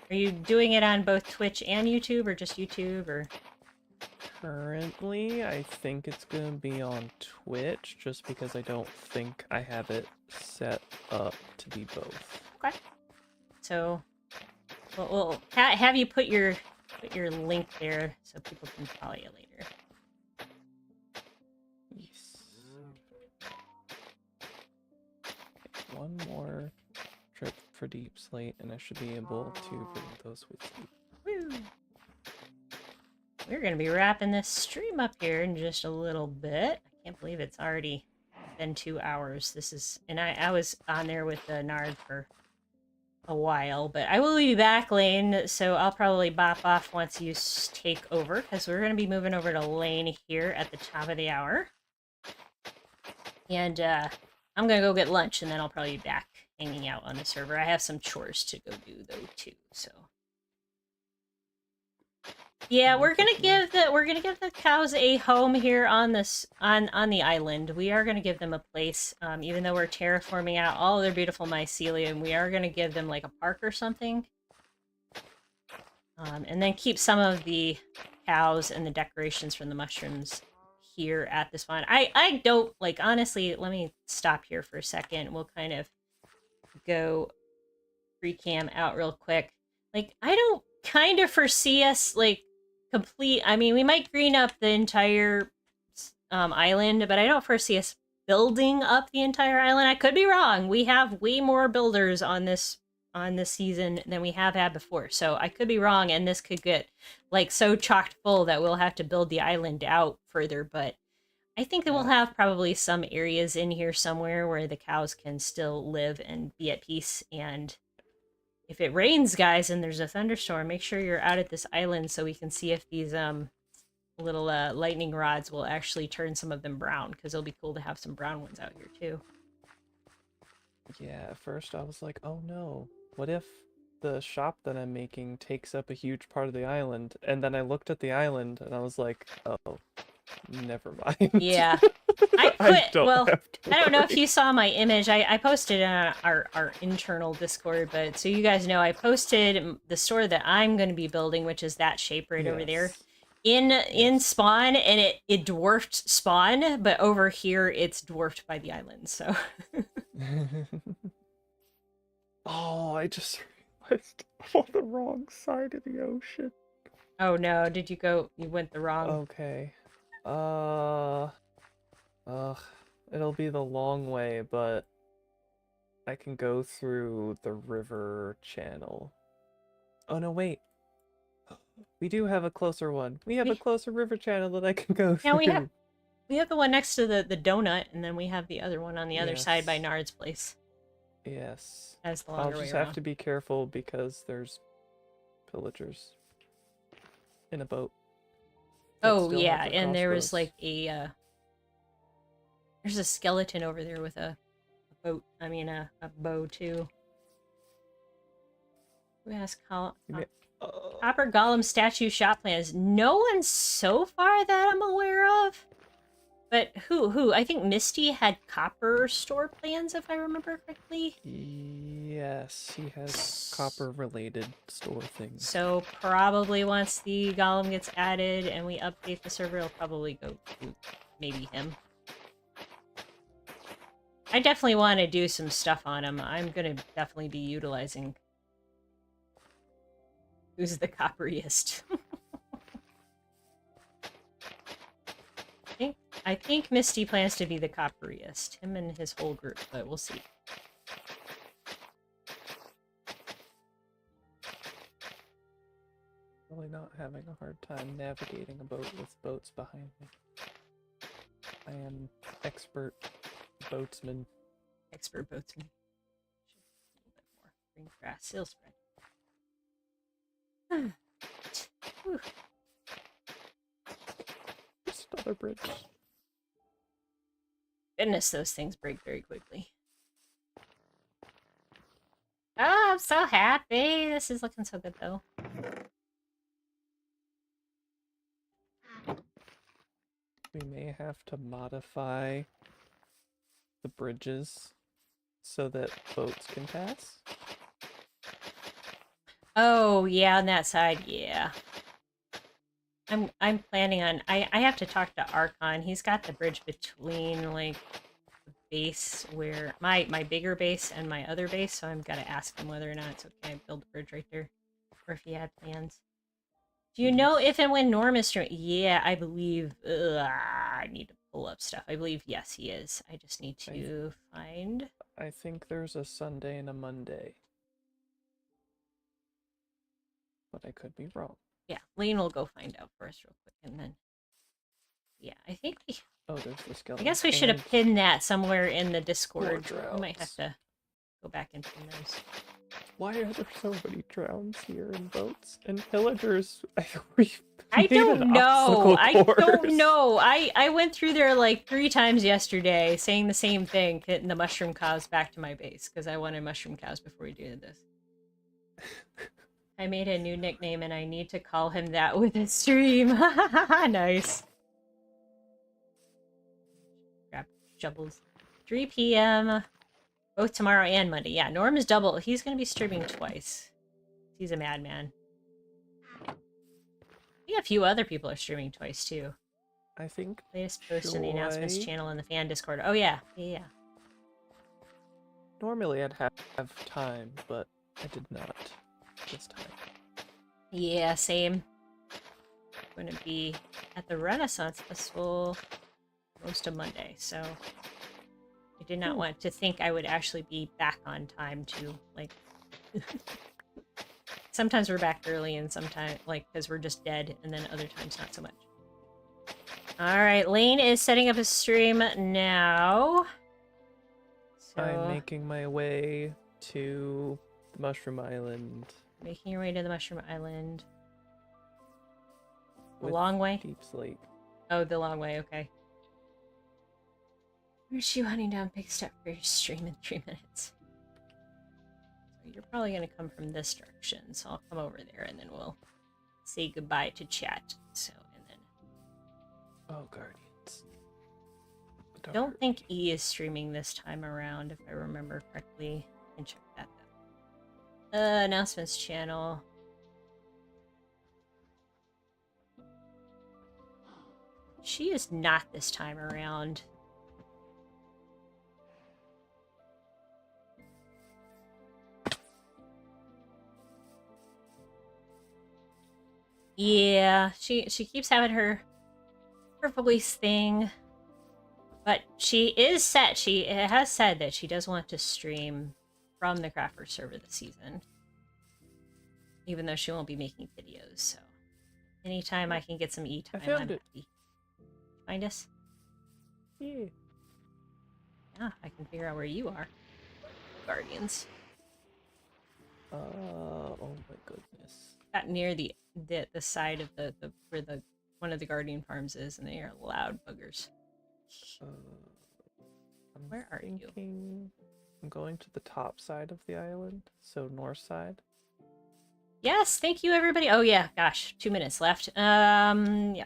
Are you doing it on both Twitch and YouTube, or just YouTube, or... Currently, I think it's gonna be on Twitch, just because I don't think I have it set up to be both. Okay. So, we'll have you put your link there so people can follow you later. Yes. Okay, one more trip for deep slate, and I should be able to bring those with me. Woo! We're gonna be wrapping this stream up here in just a little bit. I can't believe it's already been 2 hours. This is, and I was on there with Nard for a while, but I will be back, Lane, so I'll probably bop off once you take over, because we're gonna be moving over to Lane here at the top of the hour. And I'm gonna go get lunch, and then I'll probably be back hanging out on the server. I have some chores to go do though too, so. Yeah, we're gonna give the cows a home here on this on the island. We are gonna give them a place, even though we're terraforming out all of their beautiful mycelium. We are gonna give them like a park or something, and then keep some of the cows and the decorations from the mushrooms here at this one. I don't like, honestly. Let me stop here for a second. We'll kind of go free cam out real quick. Like, I don't kind of foresee us like complete. I mean, we might green up the entire island, but I don't foresee us building up the entire island. I could be wrong. We have way more builders on this season than we have had before, so I could be wrong, and this could get like so chocked full that we'll have to build the island out further. But I think that we'll have probably some areas in here somewhere where the cows can still live and be at peace. And if it rains, guys, and there's a thunderstorm, make sure you're out at this island so we can see if these little lightning rods will actually turn some of them brown, because it'll be cool to have some brown ones out here too. Yeah, at first I was like, oh no, what if the shop that I'm making takes up a huge part of the island? And then I looked at the island and I was like, oh, never mind. Yeah. I don't know if worry. you saw my image. I posted on our internal Discord, but so you guys know, I posted the store that I'm going to be building, which is that shape right over there, in spawn, and it dwarfed spawn, but over here it's dwarfed by the island. So. Oh, I just realized I'm on the wrong side of the ocean. Oh no! Did you go? You went the wrong. Okay. It'll be the long way, but I can go through the river channel. Oh no, wait. We do have a closer one. We have a closer river channel that I can go through. Now we have the one next to the donut, and then we have the other one on the other side by Nard's place. Yes. as the I'll longer way just around. have to be careful because there's pillagers in a boat. that Oh still have yeah, their and there was crossbows. like there's a skeleton over there with a boat. I mean a bow too. Who has You may- Copper Golem statue shop plans? No one so far that I'm aware of. But who? I think Misty had copper store plans, if I remember correctly. Yes, he has copper-related store things. So probably once the golem gets added and we update the server, it'll probably go to maybe him. I definitely want to do some stuff on him. I'm gonna definitely be utilizing who's the copperiest. I think Misty plans to be the copperiest, him and his whole group, but we'll see. Really not having a hard time navigating a boat with boats behind me. I am expert boatsman. Expert boatsman. A little bit more. Green grass, sail spread. Whew. Just another bridge. Goodness, those things break very quickly. Oh, I'm so happy. This is looking so good, though. We may have to modify the bridges so that boats can pass. Oh, yeah, on that side, yeah. I'm planning on... I have to talk to Archon. He's got the bridge between, like, the base where... My bigger base and my other base, so I'm gotta ask him whether or not it's okay to build a bridge right there. Or if he had plans. Do you know if and when Norm is streaming? Yeah, I believe... I need to pull up stuff. I believe, yes, he is. I just need to find... I think there's a Sunday and a Monday. But I could be wrong. Yeah, Lane will go find out for us real quick, and then... Yeah, I think we... Oh, there's the skeleton. I guess we should have pinned that somewhere in the Discord. More We might have drowns. to go back and pin those. Why are there so many drowns here in boats and pillagers? I don't know. I don't know. I went through there like 3 times yesterday saying the same thing, getting the mushroom cows back to my base, because I wanted mushroom cows before we did this. I made a new nickname and I need to call him that with a stream. Nice. Grab shovels. 3 p.m. both tomorrow and Monday. Yeah, Norm is double. He's going to be streaming twice. He's a madman. I think a few other people are streaming twice too. I think Latest post in the announcements channel in the fan Discord. Oh yeah, yeah. normally I'd have time, but I did not this time. Yeah, same. I'm going to be at the Renaissance Festival most of Monday, so I did not want to think I would actually be back on time to, like... Sometimes we're back early and sometimes, like, because we're just dead, and then other times not so much. Alright, Lane is setting up a stream now. So... I'm making my way to the Mushroom Island. Making your way to the Mushroom Island. The with long way? Deep Slate. Oh, the long way, okay. Where's you hunting down Big Step for your stream in 3 minutes? So you're probably going to come from this direction, so I'll come over there and then we'll say goodbye to chat. So, and then... Oh, Guardians. I don't think E is streaming this time around, if I remember correctly. I can check that though. Announcements channel. She is not this time around. Yeah, she keeps having her voice thing. But she is set. She has said that she does want to stream from the CraftWorks server this season. Even though she won't be making videos, so anytime I can get some E-time, I'm happy. Find us? Yeah. Yeah, I can figure out where you are. Guardians. Oh my goodness. Got near the side of the where the one of the Guardian farms is, and they are loud buggers. Where are you? I'm going to the top side of the island, so north side. Yes, thank you, everybody. Oh yeah, gosh, 2 minutes left. Yeah,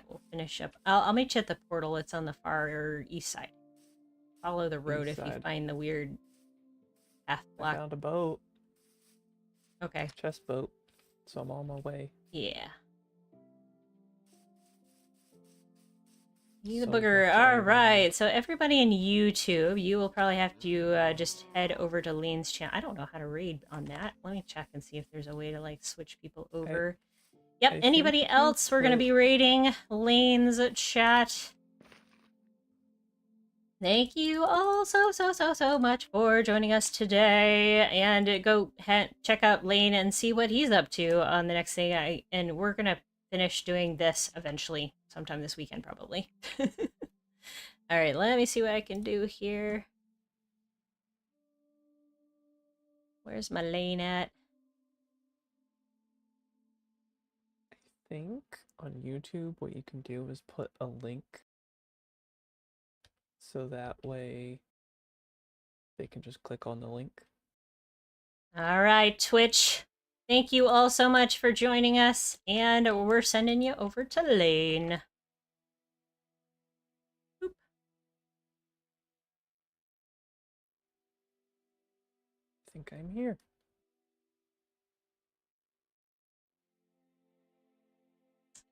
we'll finish up. I'll meet you at the portal. It's on the far east side. Follow the road East if you side. find the weird path I block. found a boat. Okay. Chest boat. So I'm on my way. Yeah. You the So booger. much All irony. right. So everybody in YouTube, you will probably have to just head over to Lane's channel. I don't know how to raid on that. Let me check and see if there's a way to like switch people over. Yep. I Anybody think you else? We're gonna put- be raiding Lane's chat. Thank you all so much for joining us today, and go check out Lane and see what he's up to on the next thing. And we're gonna finish doing this eventually, sometime this weekend probably. All right, let me see what I can do here. Where's my Lane at? I think on YouTube what you can do is put a link so that way they can just click on the link. All right, Twitch. Thank you all so much for joining us, and we're sending you over to Lane. Boop. I think I'm here.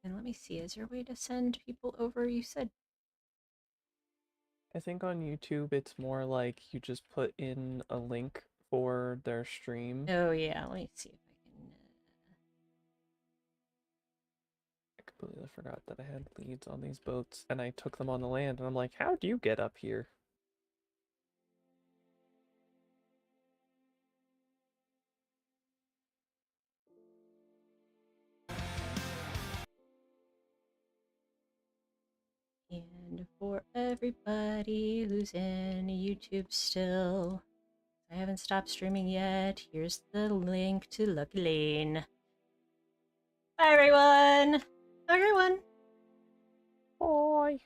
And let me see, is there a way to send people over? You said. I think on YouTube it's more like you just put in a link for their stream. Oh yeah, let me see if I can. I completely forgot that I had leads on these boats and I took them on the land and I'm like, how do you get up here? And for everybody who's in YouTube still, I haven't stopped streaming yet. Here's the link to Lucky Lane. Bye, everyone. Bye, everyone. Bye.